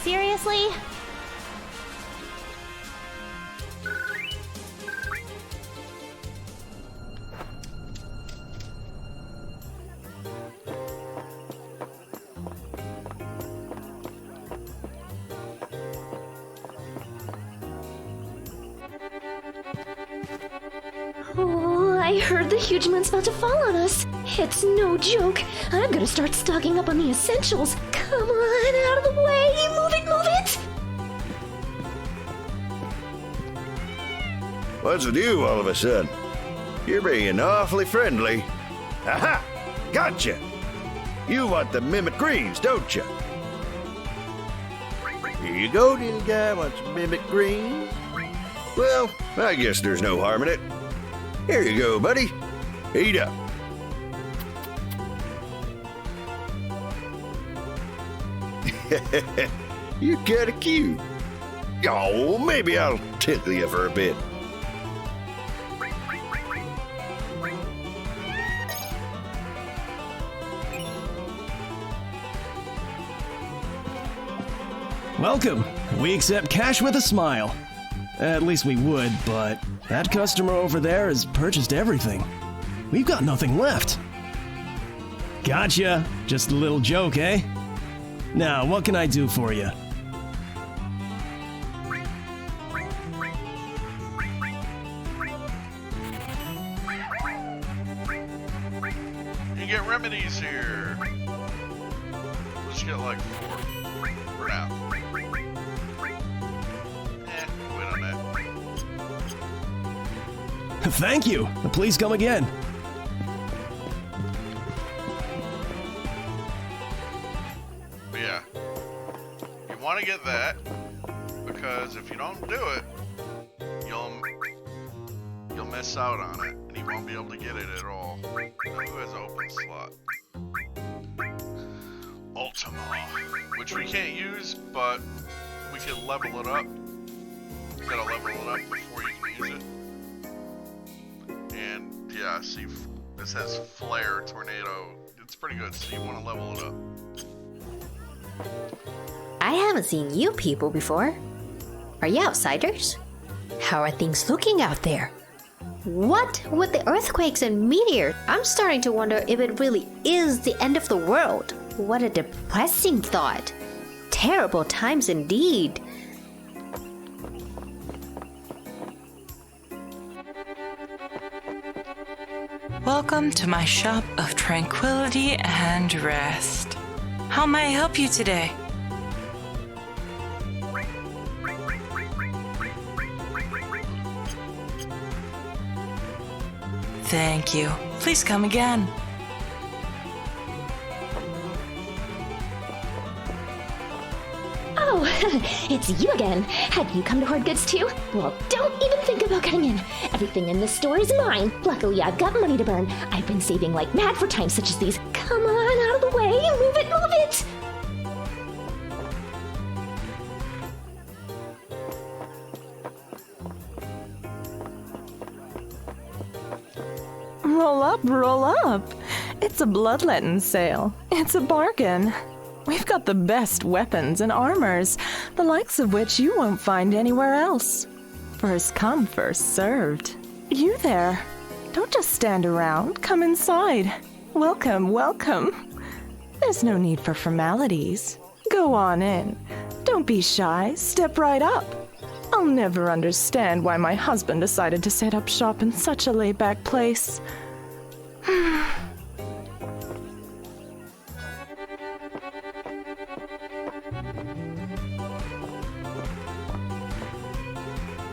Seriously? Oh, I heard the huge moon's about to fall on us. It's no joke. I'm gonna start stocking up on the essentials. Come on, out of the way! Move it, move it! What's with you all of a sudden? You're being awfully friendly. Aha! Gotcha! You want the mimic greens, don't you? Here you go, little guy. Want some mimic greens? Well, I guess there's no harm in it. Here you go, buddy. Eat up. You're kinda cute. Oh, maybe I'll tickle you for a bit. Welcome. We accept cash with a smile. At least we would, but that customer over there has purchased everything. We've got nothing left. Gotcha. Just a little joke, eh? Now, what can I do for you? You get remedies here. We'll just get like 4 for now. Wait on that. Thank you. Please come again. But yeah, you want to get that because if you don't do it, you'll miss out on it, and you won't be able to get it at all. Who has an open slot? Ultima, which we can't use, but we can level it up. You gotta level it up before you can use it. And yeah, see, this has flare, tornado. It's pretty good, so you want to level it up. I haven't seen you people before. Are you outsiders? How are things looking out there? What with the earthquakes and meteors? I'm starting to wonder if it really is the end of the world. What a depressing thought. Terrible times indeed. Welcome to my shop of tranquility and rest. How may I help you today? Thank you. Please come again. Oh, it's you again. Have you come to hoard goods too? Well, don't even think about getting in. Everything in this store is mine. Luckily, I've got money to burn. I've been saving like mad for times such as these. Come on, out of the way. Move it, move it. Roll up, roll up. It's a bloodletting sale. It's a bargain. We've got the best weapons and armors, the likes of which you won't find anywhere else. First come, first served. You there. Don't just stand around. Come inside. Welcome, welcome. There's no need for formalities. Go on in. Don't be shy. Step right up. I'll never understand why my husband decided to set up shop in such a laid-back place.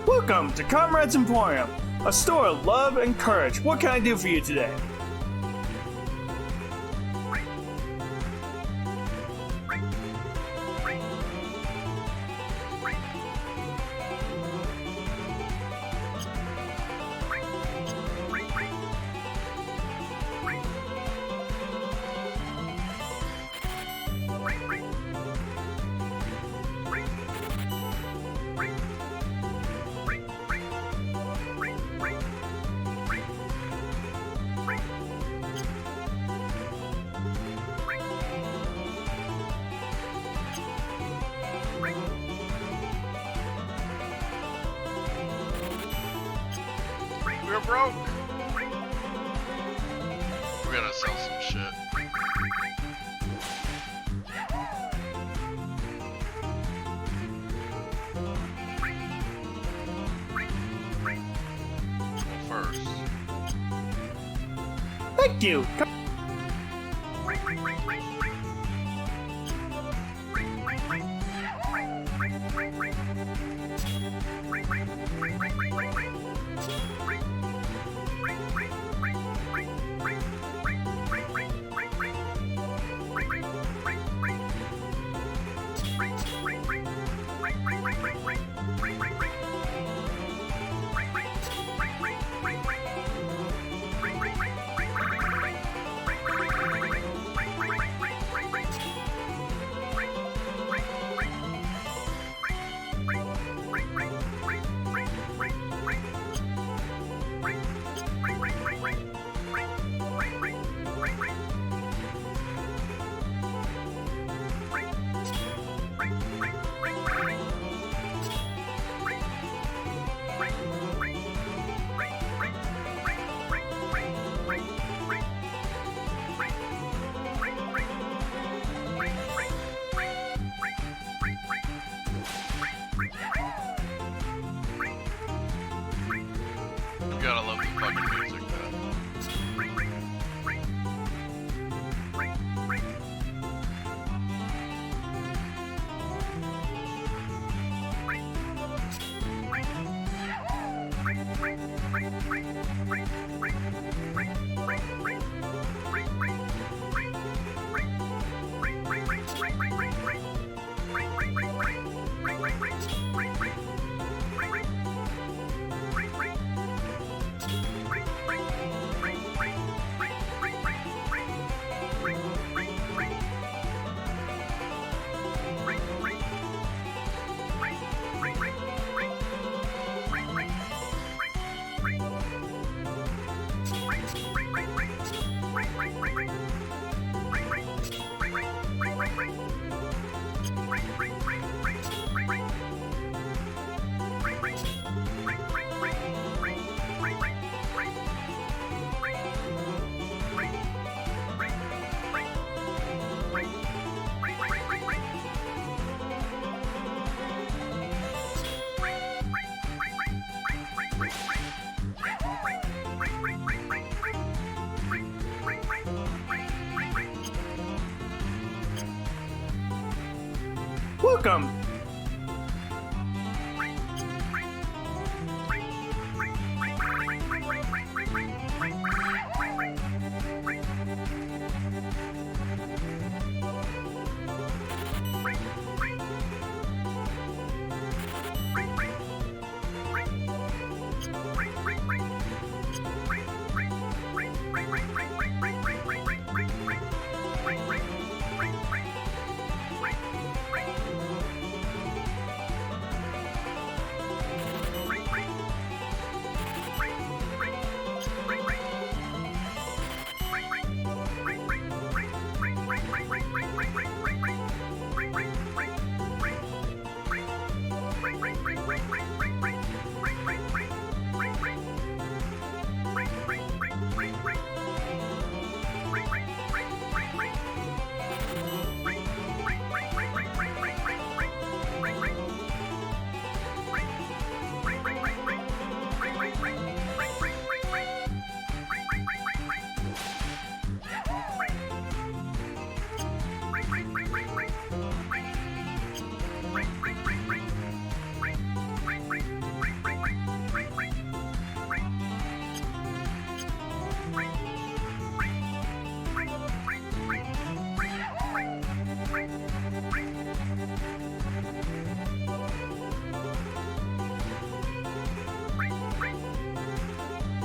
Welcome to Comrades Emporium, a store of love and courage. What can I do for you today? We're broke. We gotta sell some shit. Well, first. Thank you. Welcome!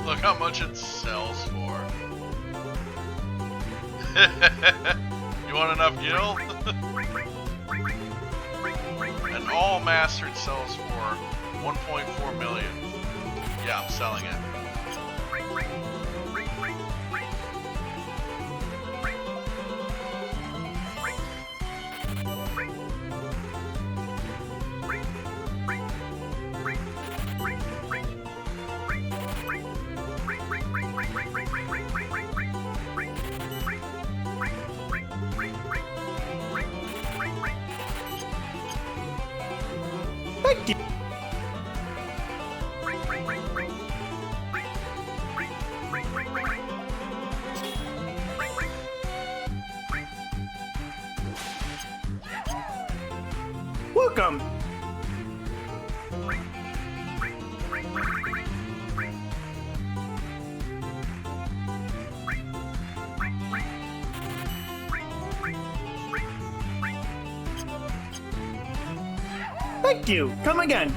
Look how much it sells for. You want enough gil? An all mastered sells for 1.4 million. Yeah, I'm selling it. Welcome! Thank you! Come again!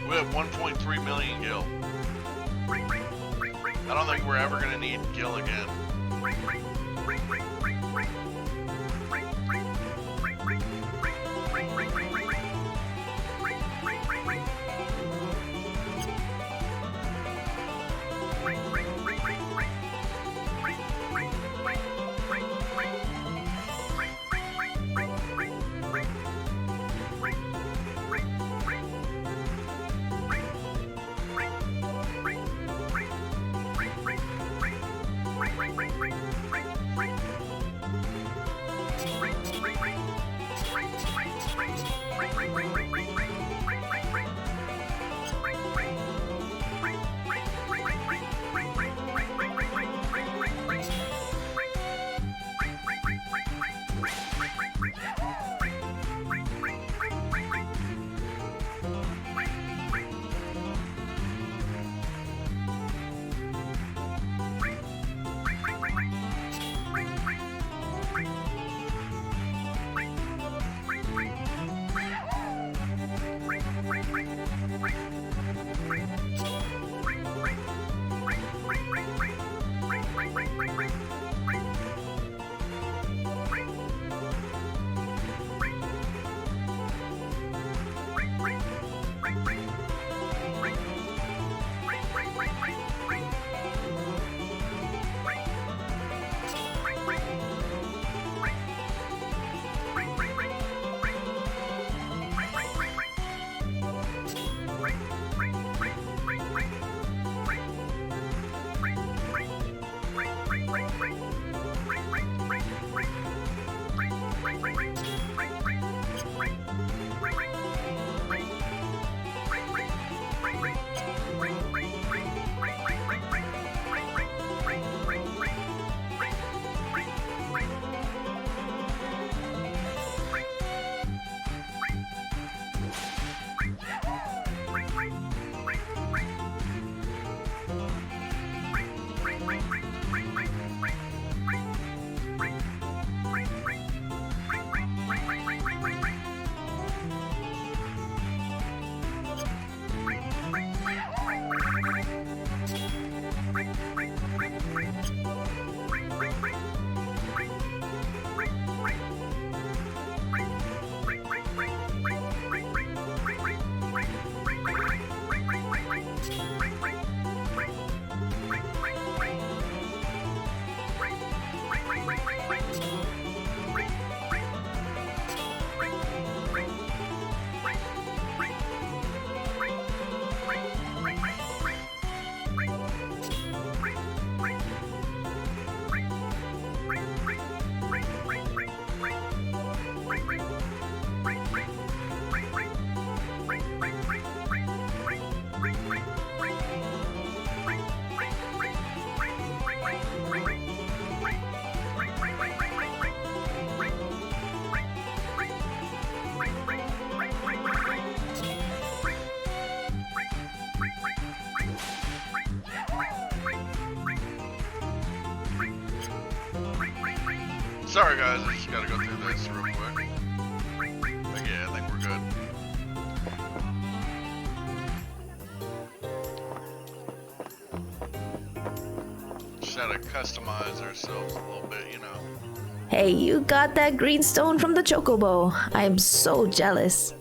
We have 1.3 million gil. I don't think we're ever gonna need gil again. Sorry guys, I just gotta go through this real quick. But yeah, I think we're good. Just had to customize ourselves a little bit, you know. Hey, you got that green stone from the chocobo. I'm so jealous.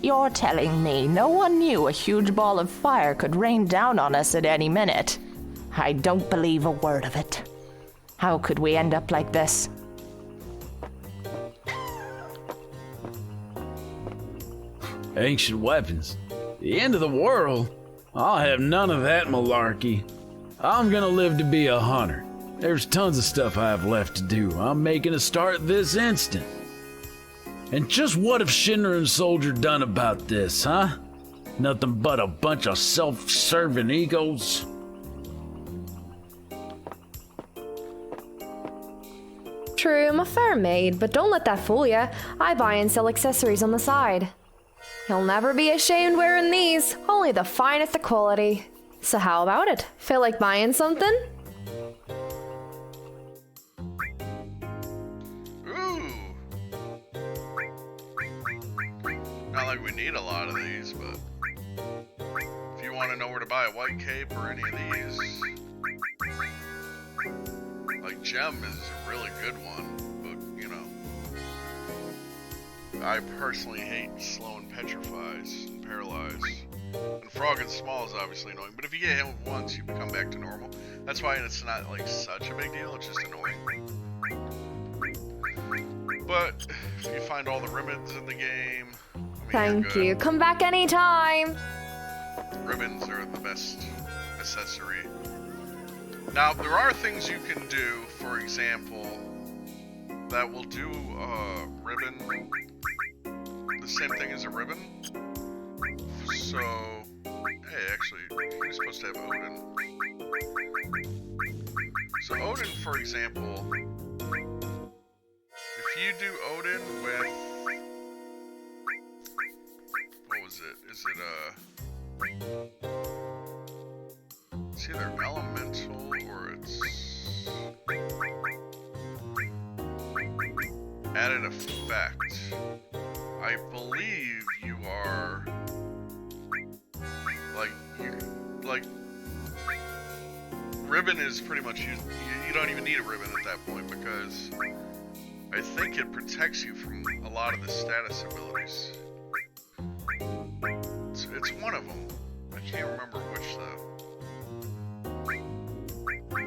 You're telling me no one knew a huge ball of fire could rain down on us at any minute? I don't believe a word of it. How could we end up like this? Ancient weapons. The end of the world? I'll have none of that malarkey. I'm gonna live to be a hunter. There's tons of stuff I have left to do. I'm making a start this instant. And just what have Shinra and Soldier done about this, huh? Nothing but a bunch of self-serving egos? True, I'm a fair maid, but don't let that fool ya. I buy and sell accessories on the side. You'll never be ashamed wearing these, only the finest of quality. So how about it? Feel like buying something? Not like we need a lot of these, but if you want to know where to buy a white cape or any of these, like Gem is a really good one, but you know, I personally hate slow and petrifies and paralyze. And Frog and Small is obviously annoying, but if you get hit once, you come back to normal. That's why it's not like such a big deal, it's just annoying. But if you find all the ribbons in the game, Thank you. Come back anytime. Ribbons are the best accessory. Now, there are things you can do, for example, that will do a ribbon, the same thing as a ribbon. So, hey, actually, you're supposed to have Odin. So Odin, for example, if you do Odin with, what was it? Is it it's either elemental or it's added effect. I believe you are like ribbon is pretty much you don't even need a ribbon at that point because I think it protects you from a lot of the status abilities. It's one of them. I can't remember which though.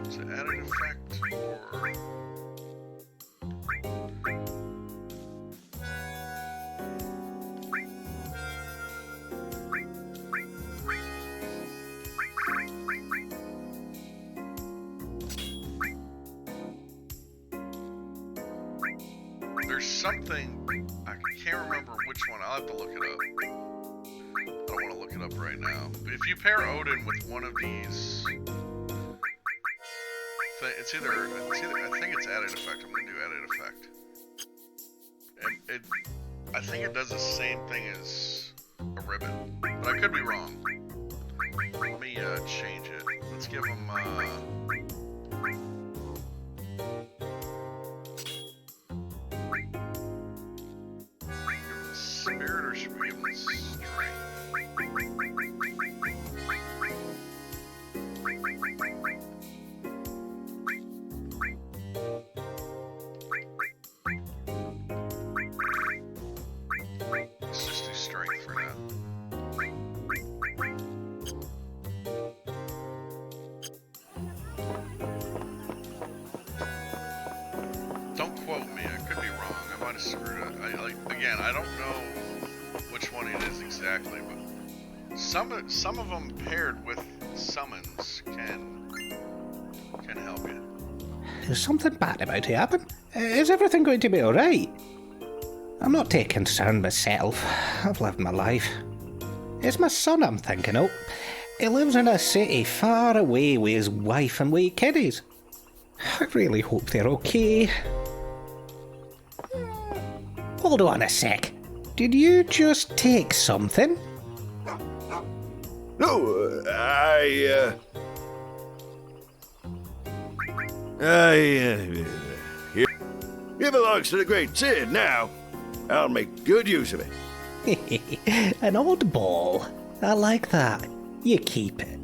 Is it added effect or? There's something, I can't remember which one, I'll have to look it up. I don't want to look it up right now. But if you pair Odin with one of these, it's either I think it's added effect, I'm going to do added effect. And I think it does the same thing as a ribbon, but I could be wrong. Let me change it. Let's give them, spirit or should we give them strength? Let's just do strength for now. Don't quote me, I could be wrong. I might have screwed up. Again, I don't know which one it is exactly, but some of them paired with summons can help you. Is something bad about to happen? Is everything going to be alright? I'm not too concerned myself. I've lived my life. It's my son I'm thinking of. He lives in a city far away with his wife and with kiddies. I really hope they're okay. Hold on a sec. Did you just take something? No, here. He belongs to the great Cid now. I'll make good use of it. An old ball. I like that. You keep it.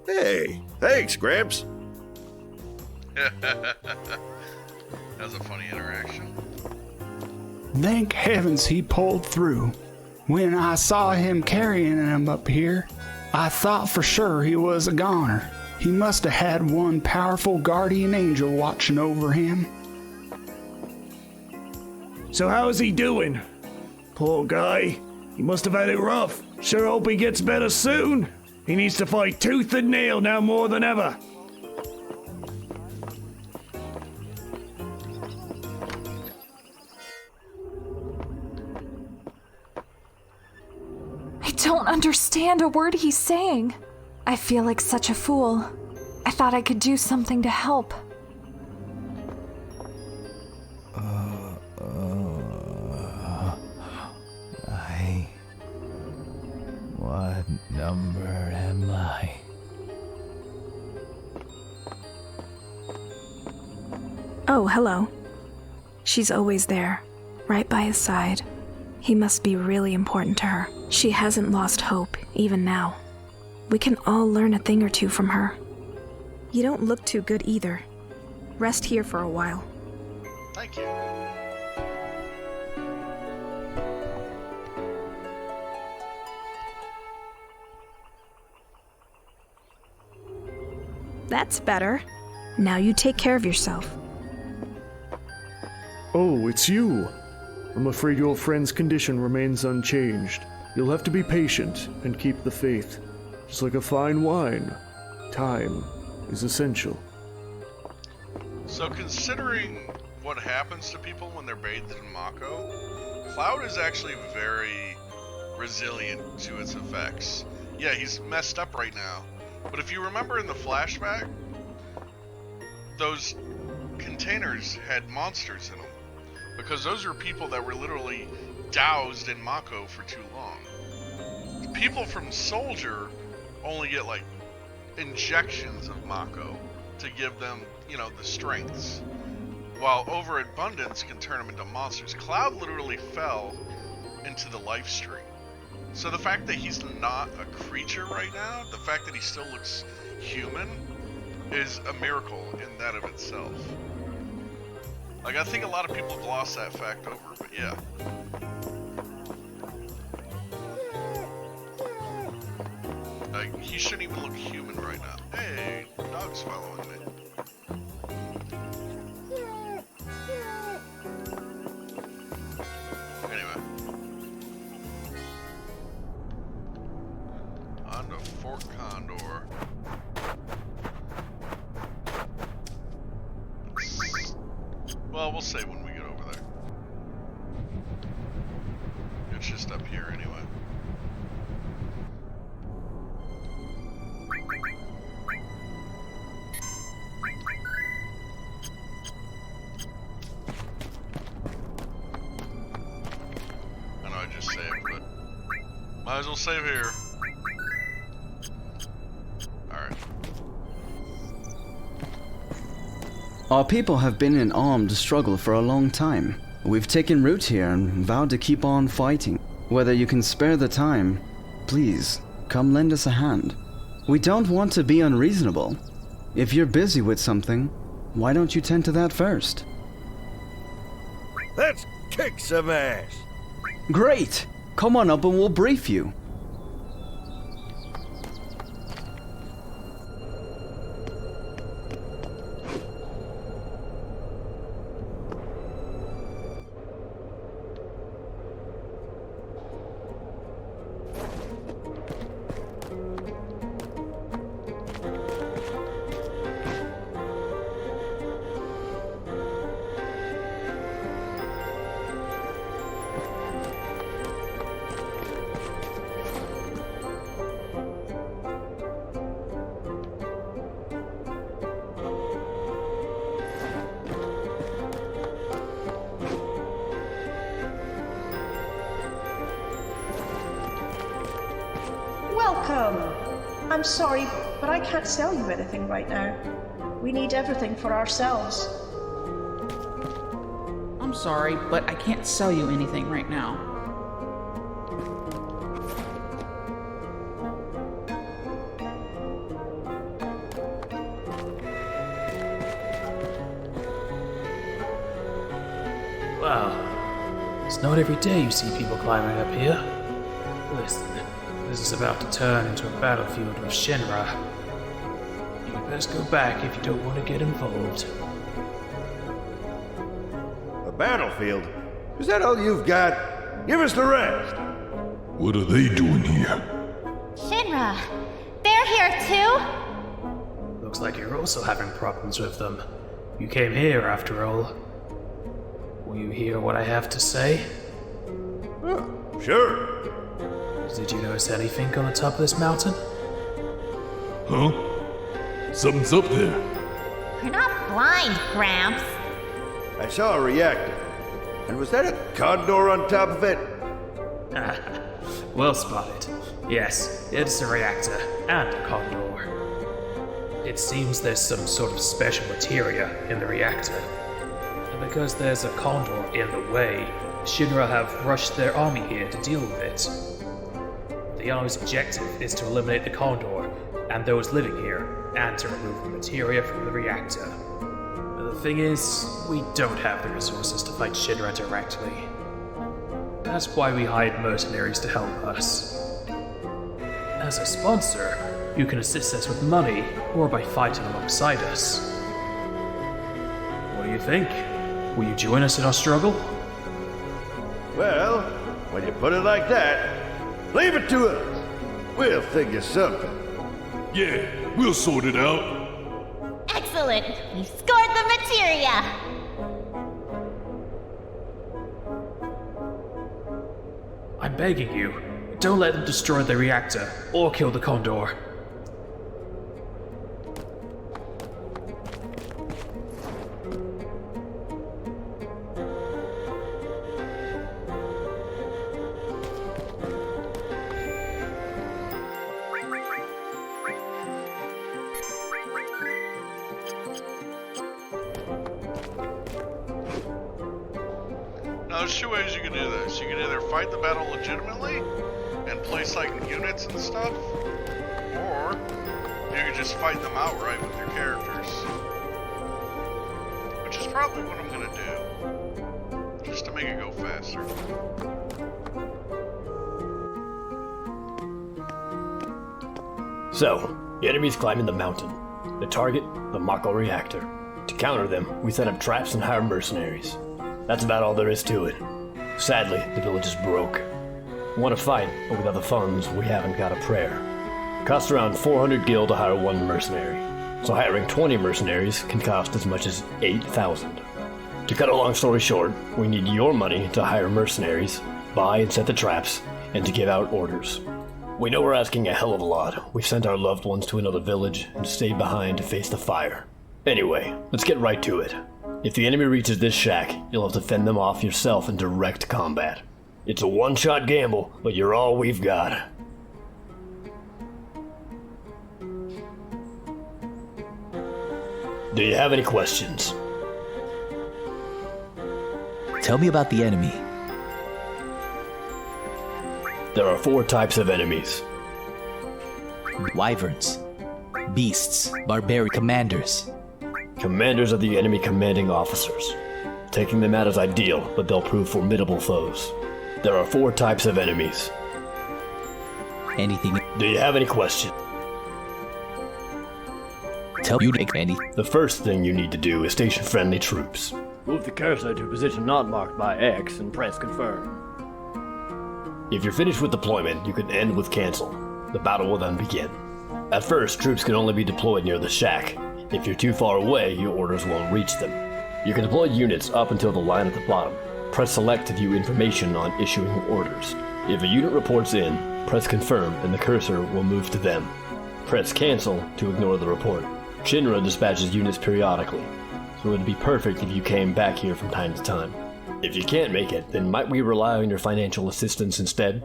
Hey, thanks, Gramps. That was a funny interaction. Thank heavens he pulled through. When I saw him carrying him up here, I thought for sure he was a goner. He must have had one powerful guardian angel watching over him. So how is he doing? Poor guy. He must have had it rough. Sure hope he gets better soon. He needs to fight tooth and nail now more than ever. I don't understand a word he's saying. I feel like such a fool. I thought I could do something to help. What number am I? Oh, hello. She's always there, right by his side. He must be really important to her. She hasn't lost hope, even now. We can all learn a thing or two from her. You don't look too good either. Rest here for a while. Thank you. That's better. Now you take care of yourself. Oh, it's you. I'm afraid your friend's condition remains unchanged. You'll have to be patient and keep the faith. Just like a fine wine, time is essential. So considering what happens to people when they're bathed in Mako, Cloud is actually very resilient to its effects. Yeah, he's messed up right now, but if you remember in the flashback, those containers had monsters in them, because those are people that were literally doused in Mako for too long. The people from Soldier only get like injections of Mako to give them, you know, the strengths, while overabundance can turn them into monsters. Cloud literally fell into the life stream. So the fact that he's not a creature right now, the fact that he still looks human, is a miracle in that of itself. Like, I think a lot of people gloss that fact over, but yeah. Like, he shouldn't even look human right now. Hey, dog's following me. Anyway. On to Fort Condor. Well, we'll say when we get over there. It's just up here anyway. I know I just saved, but might as well save here. Alright. Our people have been in armed struggle for a long time. We've taken root here and vowed to keep on fighting. Whether you can spare the time, please, come lend us a hand. We don't want to be unreasonable. If you're busy with something, why don't you tend to that first? Let's kick some ass. Great! Come on up and we'll brief you. I'm sorry, but I can't sell you anything right now. We need everything for ourselves. I'm sorry, but I can't sell you anything right now. Wow. It's not every day you see people climbing up here. Listen, this is about to turn into a battlefield with Shinra. You best go back if you don't want to get involved. A battlefield? Is that all you've got? Give us the rest! What are they doing here? Shinra, they're here too? Looks like you're also having problems with them. You came here after all. Will you hear what I have to say? Sure. Did you notice anything on the top of this mountain? Huh? Something's up there. We're not blind, Gramps. I saw a reactor. And was that a Condor on top of it? Well spotted. Yes, it's a reactor and a Condor. It seems there's some sort of special materia in the reactor. And because there's a Condor in the way, Shinra have rushed their army here to deal with it. The army's objective is to eliminate the Condor and those living here, and to remove the materia from the reactor. But the thing is, we don't have the resources to fight Shinra directly. That's why we hired mercenaries to help us. As a sponsor, you can assist us with money, or by fighting alongside us. What do you think? Will you join us in our struggle? Well, when you put it like that, leave it to us. We'll figure something. Yeah, we'll sort it out. Excellent! We've scored the materia! I'm begging you, don't let them destroy the reactor, or kill the Condor. Now, there's two ways you can do this. You can either fight the battle legitimately and place like units and stuff, or you can just fight them outright with your characters. Which is probably what I'm gonna do, just to make it go faster. So, the enemy's climbing the mountain. The target, the Mako reactor. To counter them, we set up traps and hire mercenaries. That's about all there is to it. Sadly, the village is broke. We want to fight, but without the funds, we haven't got a prayer. It costs around 400 gil to hire one mercenary, so hiring 20 mercenaries can cost as much as 8,000. To cut a long story short, we need your money to hire mercenaries, buy and set the traps, and to give out orders. We know we're asking a hell of a lot. We've sent our loved ones to another village and stayed behind to face the fire. Anyway, let's get right to it. If the enemy reaches this shack, you'll have to fend them off yourself in direct combat. It's a one-shot gamble, but you're all we've got. Do you have any questions? Tell me about the enemy. There are 4 types of enemies. Wyverns, beasts, barbarian commanders. Commanders are the enemy commanding officers. Taking them out is ideal, but they'll prove formidable foes. There are 4 types of enemies. Anything? Do you have any questions? Tell you to make any. The first thing you need to do is station friendly troops. Move the cursor to a position not marked by X and press confirm. If you're finished with deployment, you can end with cancel. The battle will then begin. At first, troops can only be deployed near the shack. If you're too far away, your orders won't reach them. You can deploy units up until the line at the bottom. Press select to view information on issuing orders. If a unit reports in, press confirm and the cursor will move to them. Press cancel to ignore the report. Shinra dispatches units periodically, so it would be perfect if you came back here from time to time. If you can't make it, then might we rely on your financial assistance instead?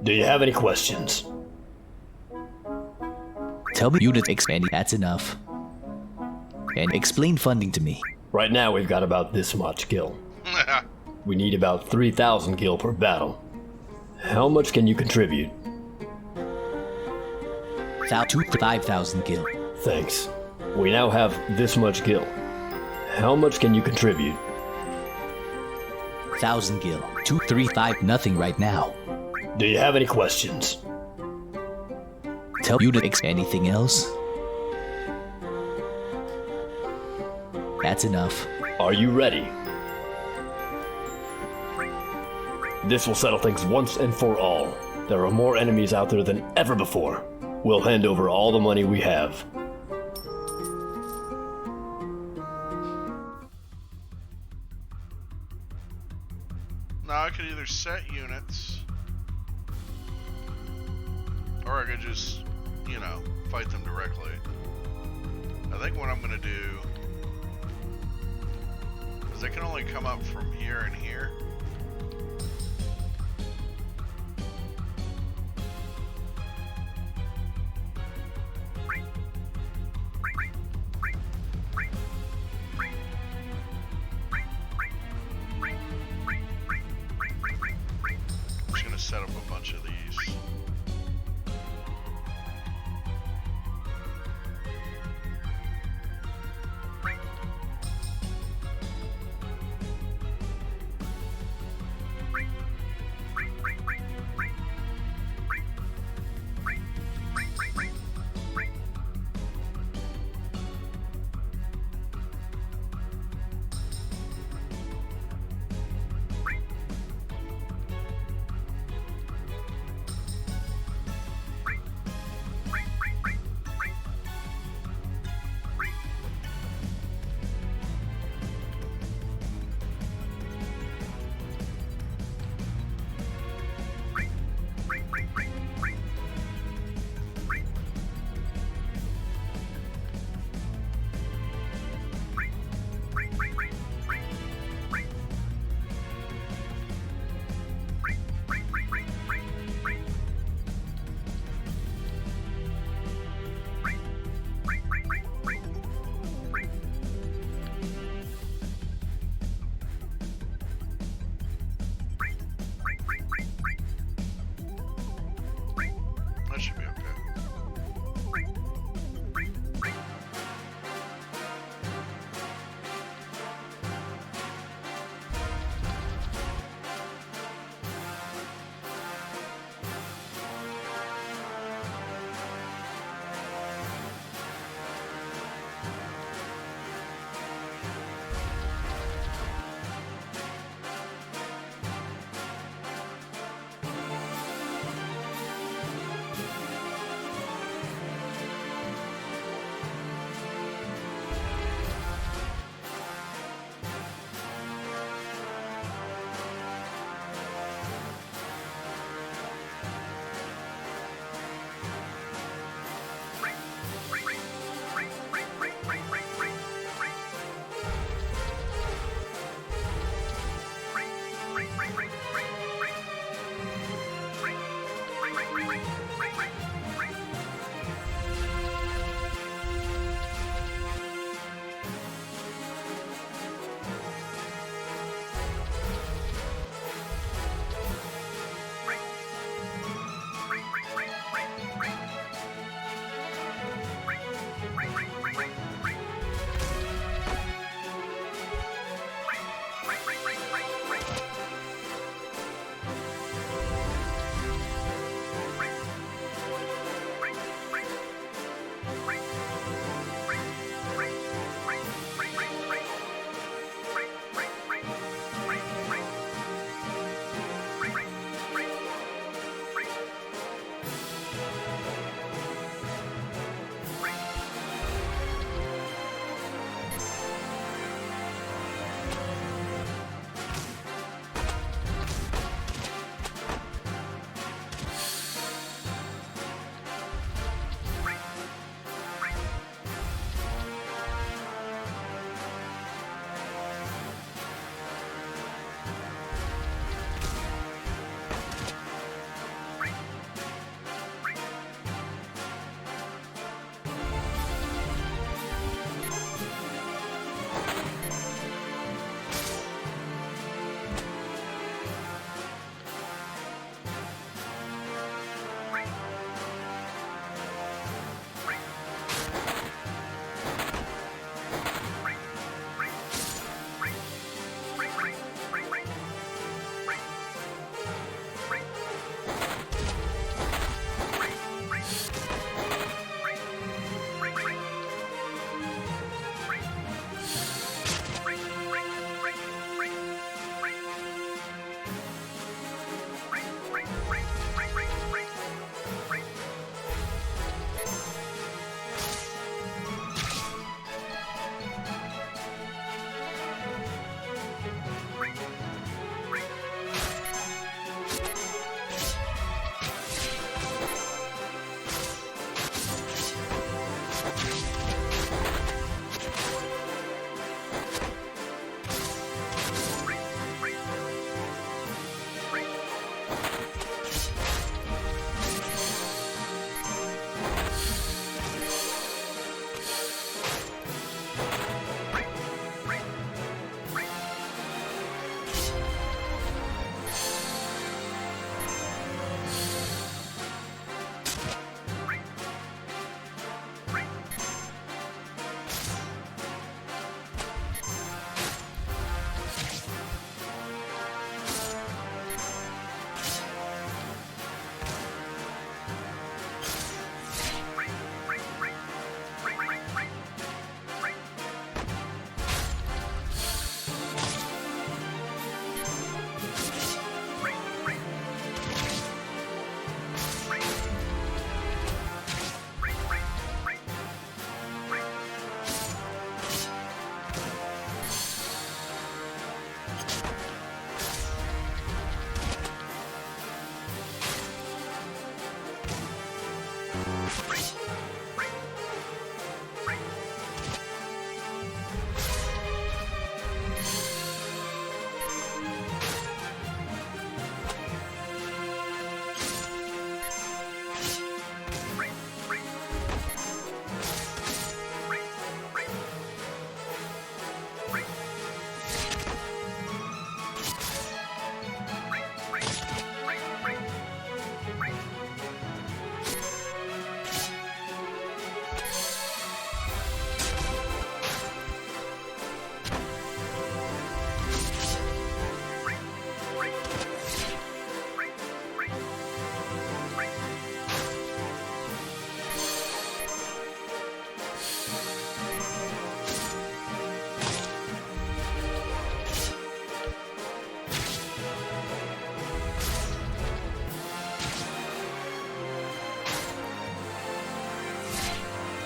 Do you have any questions? Tell me unit expanding, that's enough. And explain funding to me. Right now we've got about this much gil. We need about 3,000 gil per battle. How much can you contribute? 5,000 gil. Thanks. We now have this much gil. How much can you contribute? 1,000 gil. 2, 3, 5, nothing right now. Do you have any questions? Tell you to expand anything else? That's enough. Are you ready? This will settle things once and for all. There are more enemies out there than ever before. We'll hand over all the money we have. Now I could either set units, or I could just, you know, fight them directly. I think what I'm gonna do is they can only come up from here and here. I'm just gonna set up a bunch of these.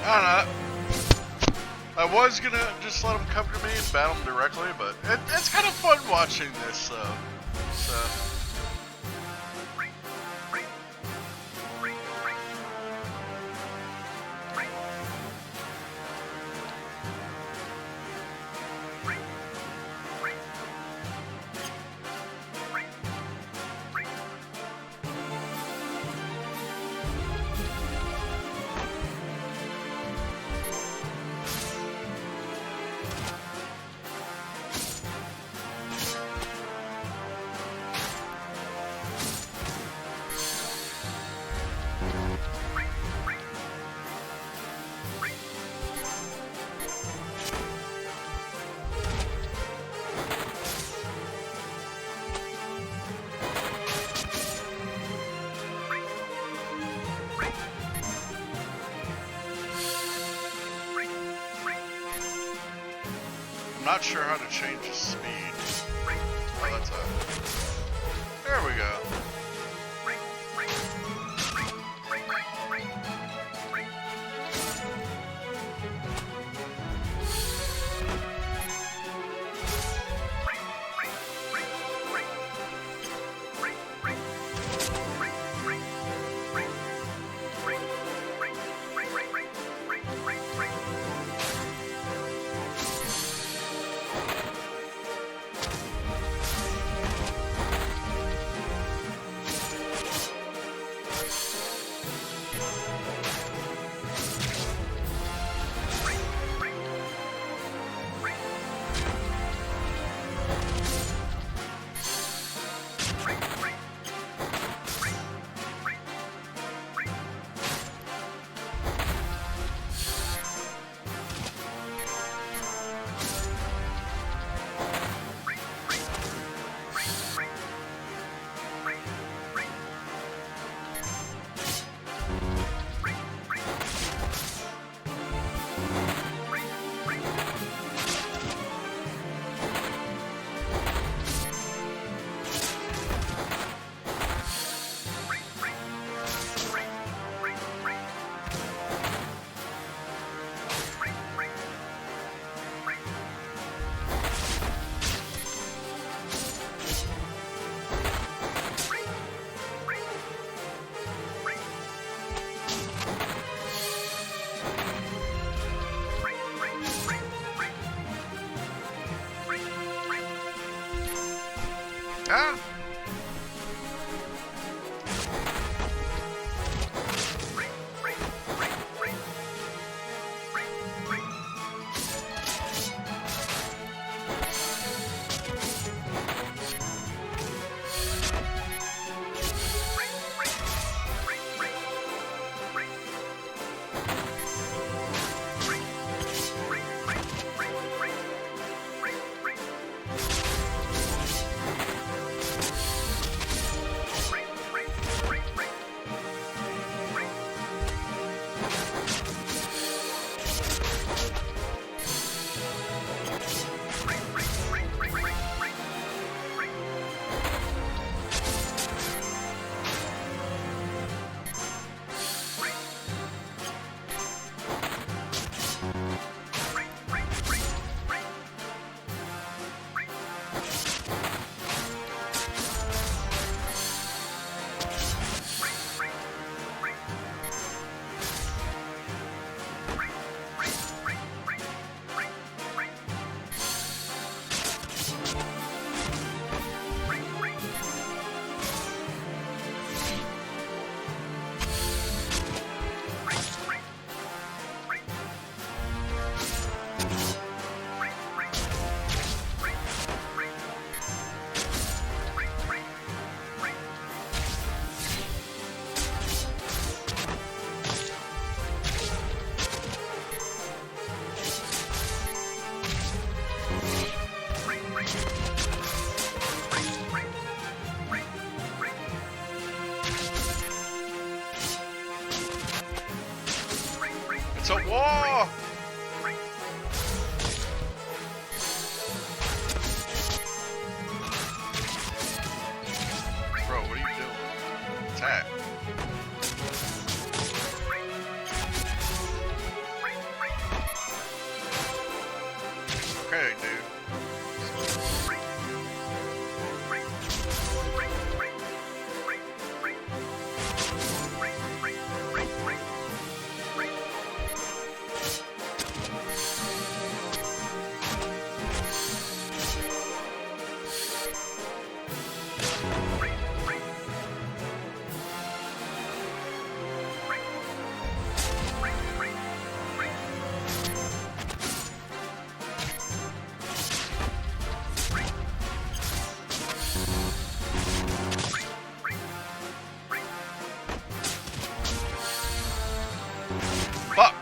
I don't know. I was gonna just let them come to me and battle them directly, but it's kind of fun watching this, so. I'm not sure how to change the speed. Oh, that's a... There we go. Ah! It's a war! Bro, what are you doing? Attack. Okay, dude. Fuck!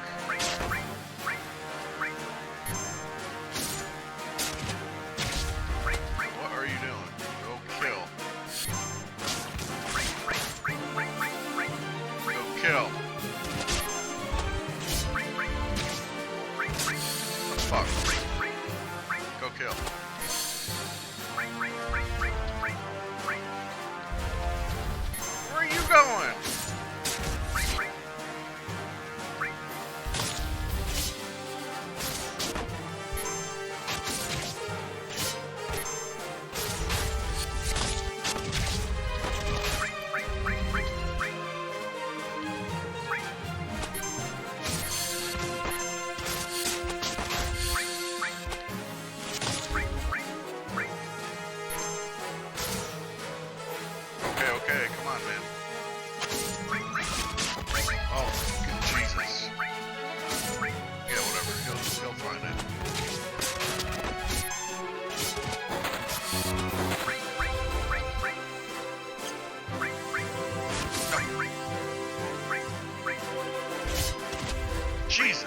What are you doing? Go kill. Go kill. Fuck. Go kill. Where are you going? Okay, come on, man. Oh, fucking Jesus. Yeah, whatever. He'll find it. Jesus.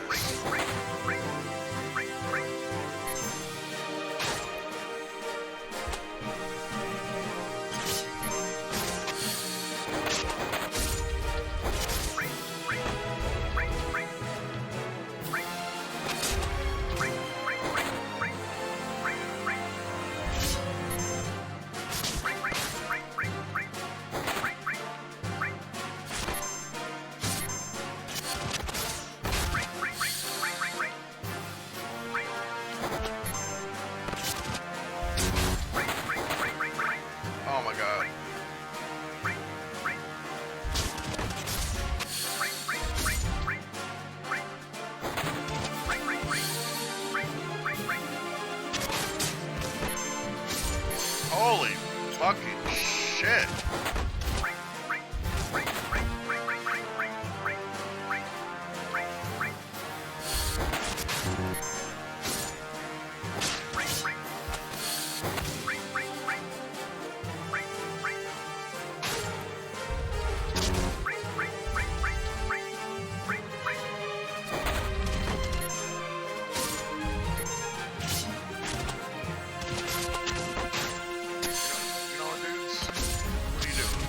Oh my god. Holy fucking shit. You know what, dudes? What are you doing?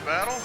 battle.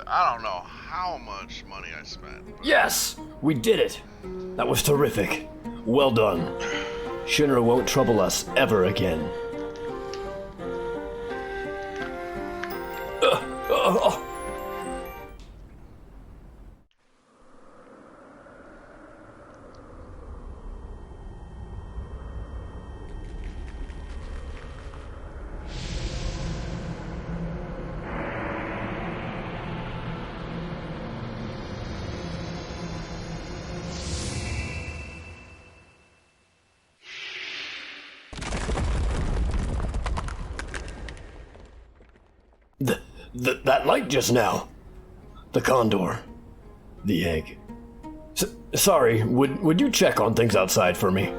I don't know how much money I spent. Yes! We did it! That was terrific. Well done. Shinra won't trouble us ever again. That light just now. The Condor. The egg. Sorry, would you check on things outside for me?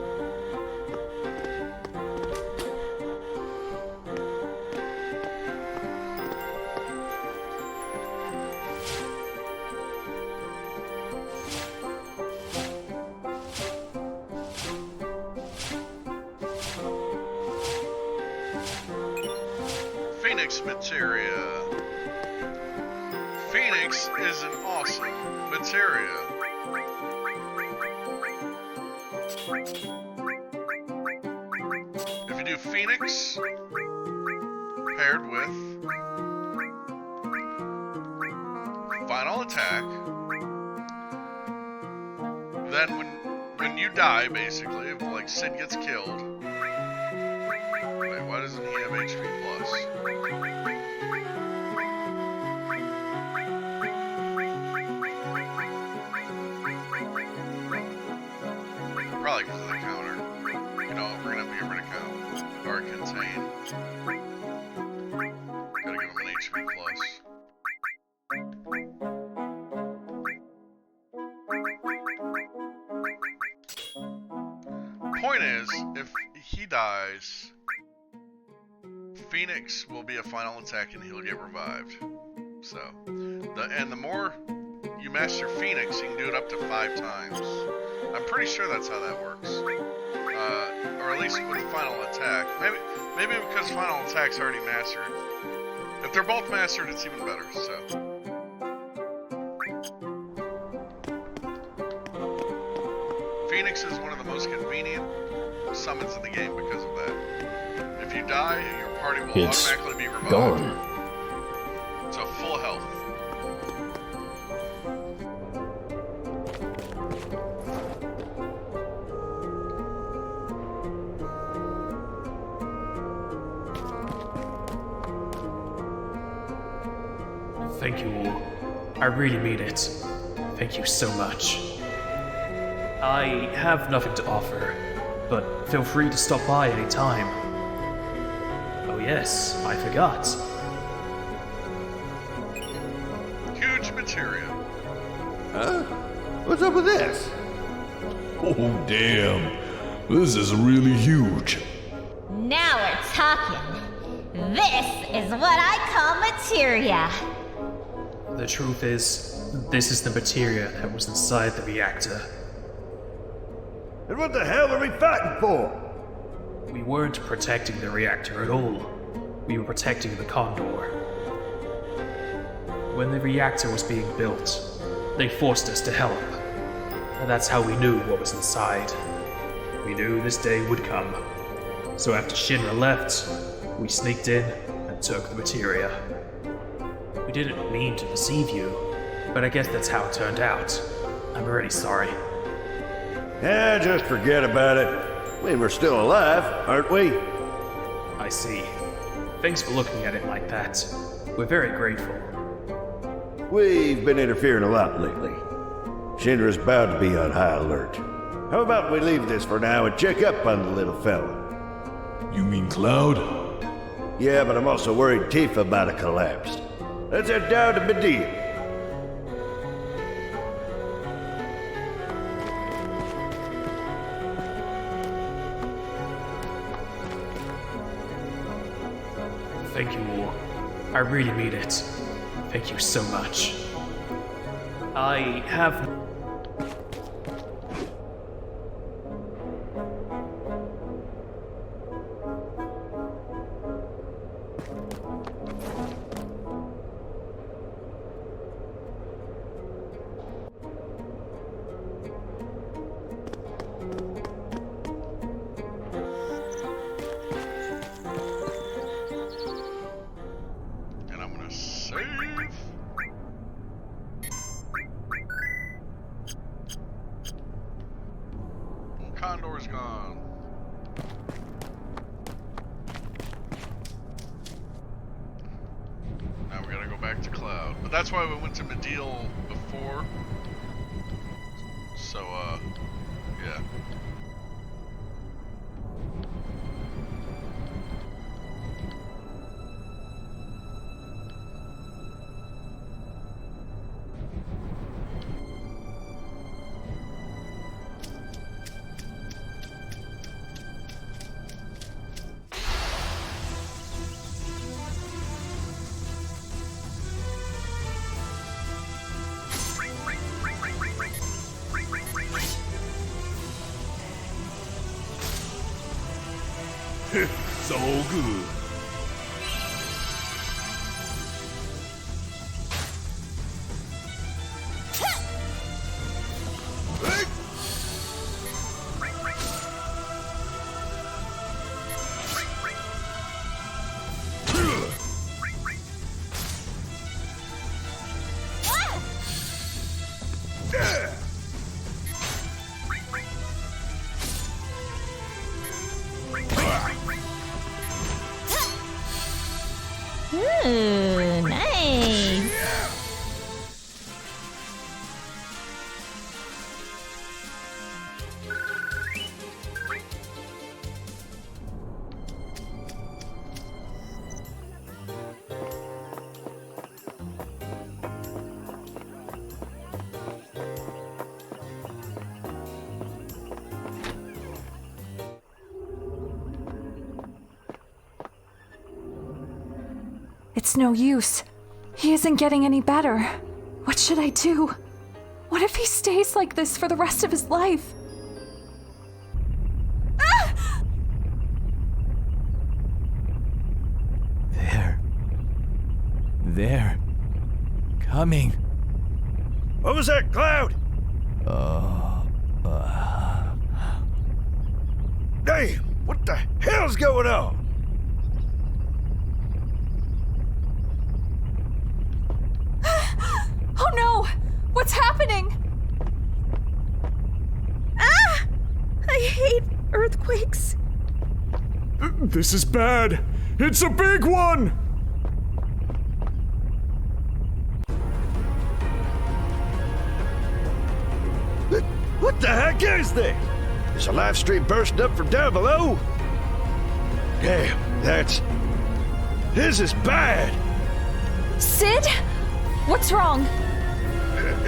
Phoenix materia. Phoenix is an awesome materia. If you do Phoenix paired with Final Attack, then when you die, basically, if like Sid gets killed. Wait, why doesn't he have HP plus? Probably because of the counter. You know, we're gonna have to get rid of count. Or contain. Gotta give him an HP plus. Point is, if he dies, Phoenix will be a final attack and he'll get revived. So, the more you master Phoenix, you can do it up to 5 times. I'm pretty sure that's how that works. Or at least with final attack. Maybe because final attack's already mastered. If they're both mastered, it's even better, so. Phoenix is one of the most convenient summons in the game because of that. If you die, your party will automatically be revived. Gone. So full health. Thank you all. I really mean it. Thank you so much. I have nothing to offer, but feel free to stop by any time. Oh yes, I forgot. Huge materia. Huh? What's up with this? Oh, damn. This is really huge. Now we're talking. This is what I call materia. The truth is, this is the materia that was inside the reactor. And what the hell are we fighting for? We weren't protecting the reactor at all. We were protecting the Condor. When the reactor was being built, they forced us to help. And that's how we knew what was inside. We knew this day would come. So after Shinra left, we sneaked in and took the materia. We didn't mean to deceive you, but I guess that's how it turned out. I'm already sorry. Yeah, just forget about it. I mean, we're still alive, aren't we? I see. Thanks for looking at it like that. We're very grateful. We've been interfering a lot lately. Shinra's bound to be on high alert. How about we leave this for now and check up on the little fella? You mean Cloud? Yeah, but I'm also worried Tifa might have collapsed. Let's head down to Medea. Thank you all. I really mean it. Thank you so much. I have... And I'm gonna save. Condor's gone. Now we gotta go back to Cloud. But that's why we went to Medea before. So, yeah. So good. Ooh, nice. It's no use. He isn't getting any better. What should I do? What if he stays like this for the rest of his life? Ah! There. Coming. What was that, Cloud? Damn, what the hell's going on? Oh no! What's happening? Ah! I hate earthquakes. This is bad. It's a big one! What the heck is this? Is a live stream bursting up from down below? Damn, this is bad. Sid? What's wrong?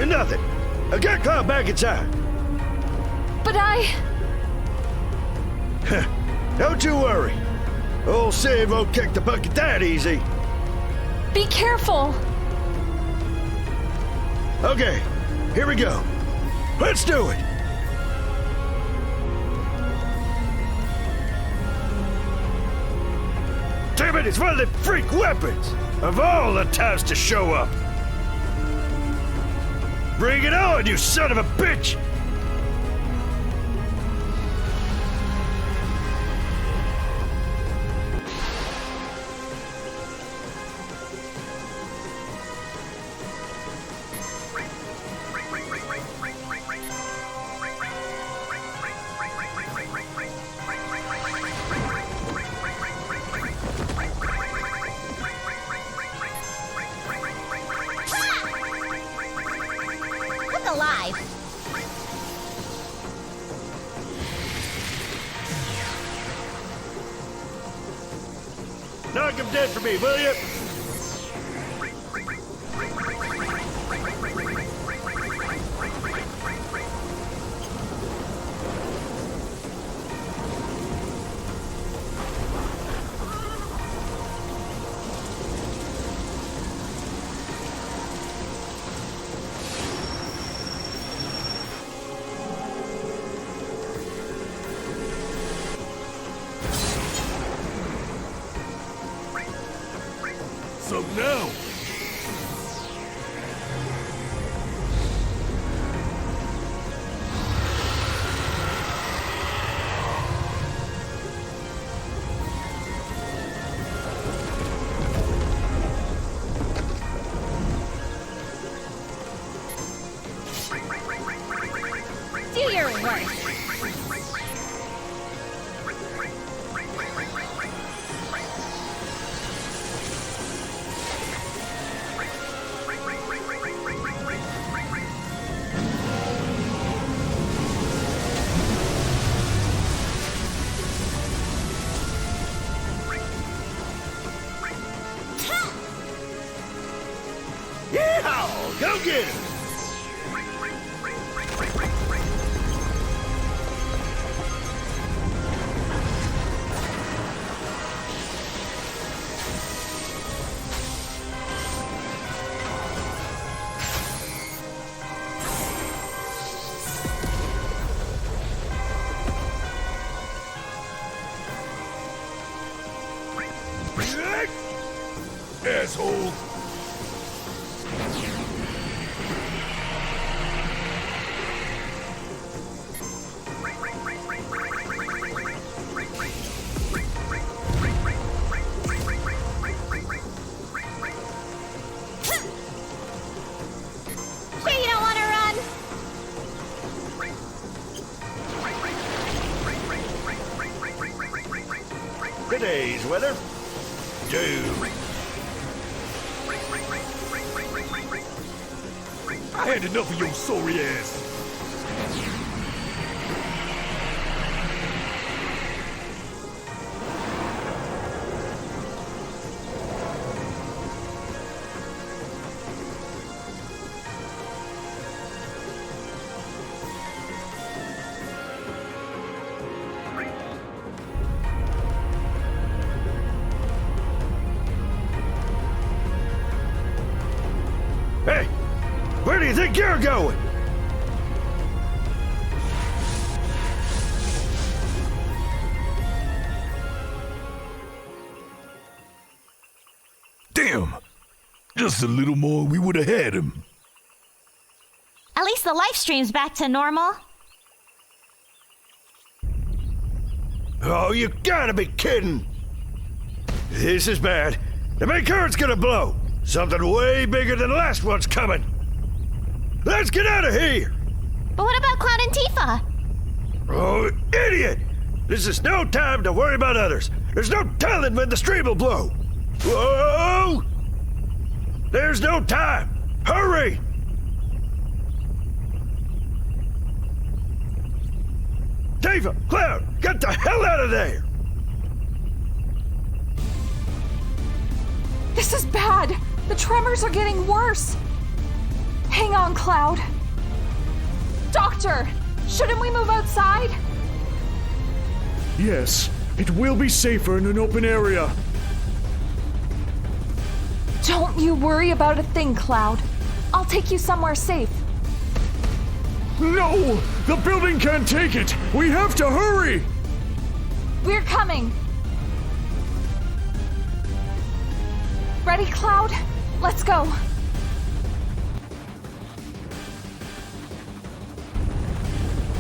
Nothing. I got Cloud back inside. But Don't you worry. Old Sid won't kick the bucket that easy. Be careful. Okay, here we go. Let's do it. Damn it, it's one of the freak weapons! Of all the times to show up! Bring it on, you son of a bitch! Knock him dead for me, will you? So now! Do your worst. Yeehaw! Go get him! Asshole! Sure you don't want to run? Today's weather. Doom. I had enough of your sorry ass. Hey! Where do you think you're going? Damn! Just a little more, we would have had him. At least the live stream's back to normal. Oh, you gotta be kidding! This is bad. The main current's gonna blow. Something way bigger than the last one's coming. Let's get out of here! But what about Cloud and Tifa? Oh, idiot! This is no time to worry about others. There's no telling when the stream will blow. Whoa! There's no time. Hurry! Tifa, Cloud, get the hell out of there! This is bad. The tremors are getting worse. Hang on, Cloud. Doctor, shouldn't we move outside? Yes, it will be safer in an open area. Don't you worry about a thing, Cloud. I'll take you somewhere safe. No! The building can't take it! We have to hurry! We're coming. Ready, Cloud? Let's go.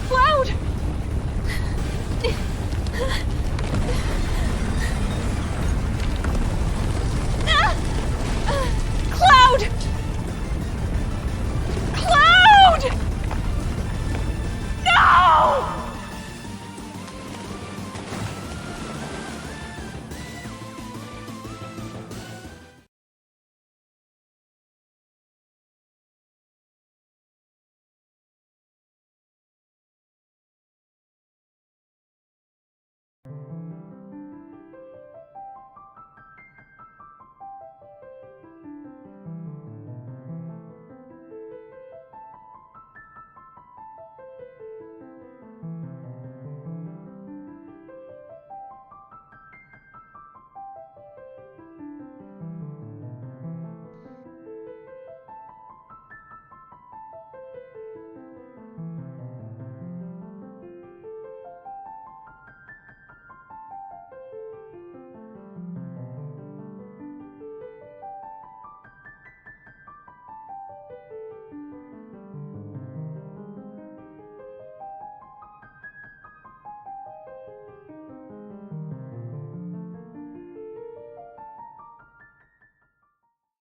Cloud!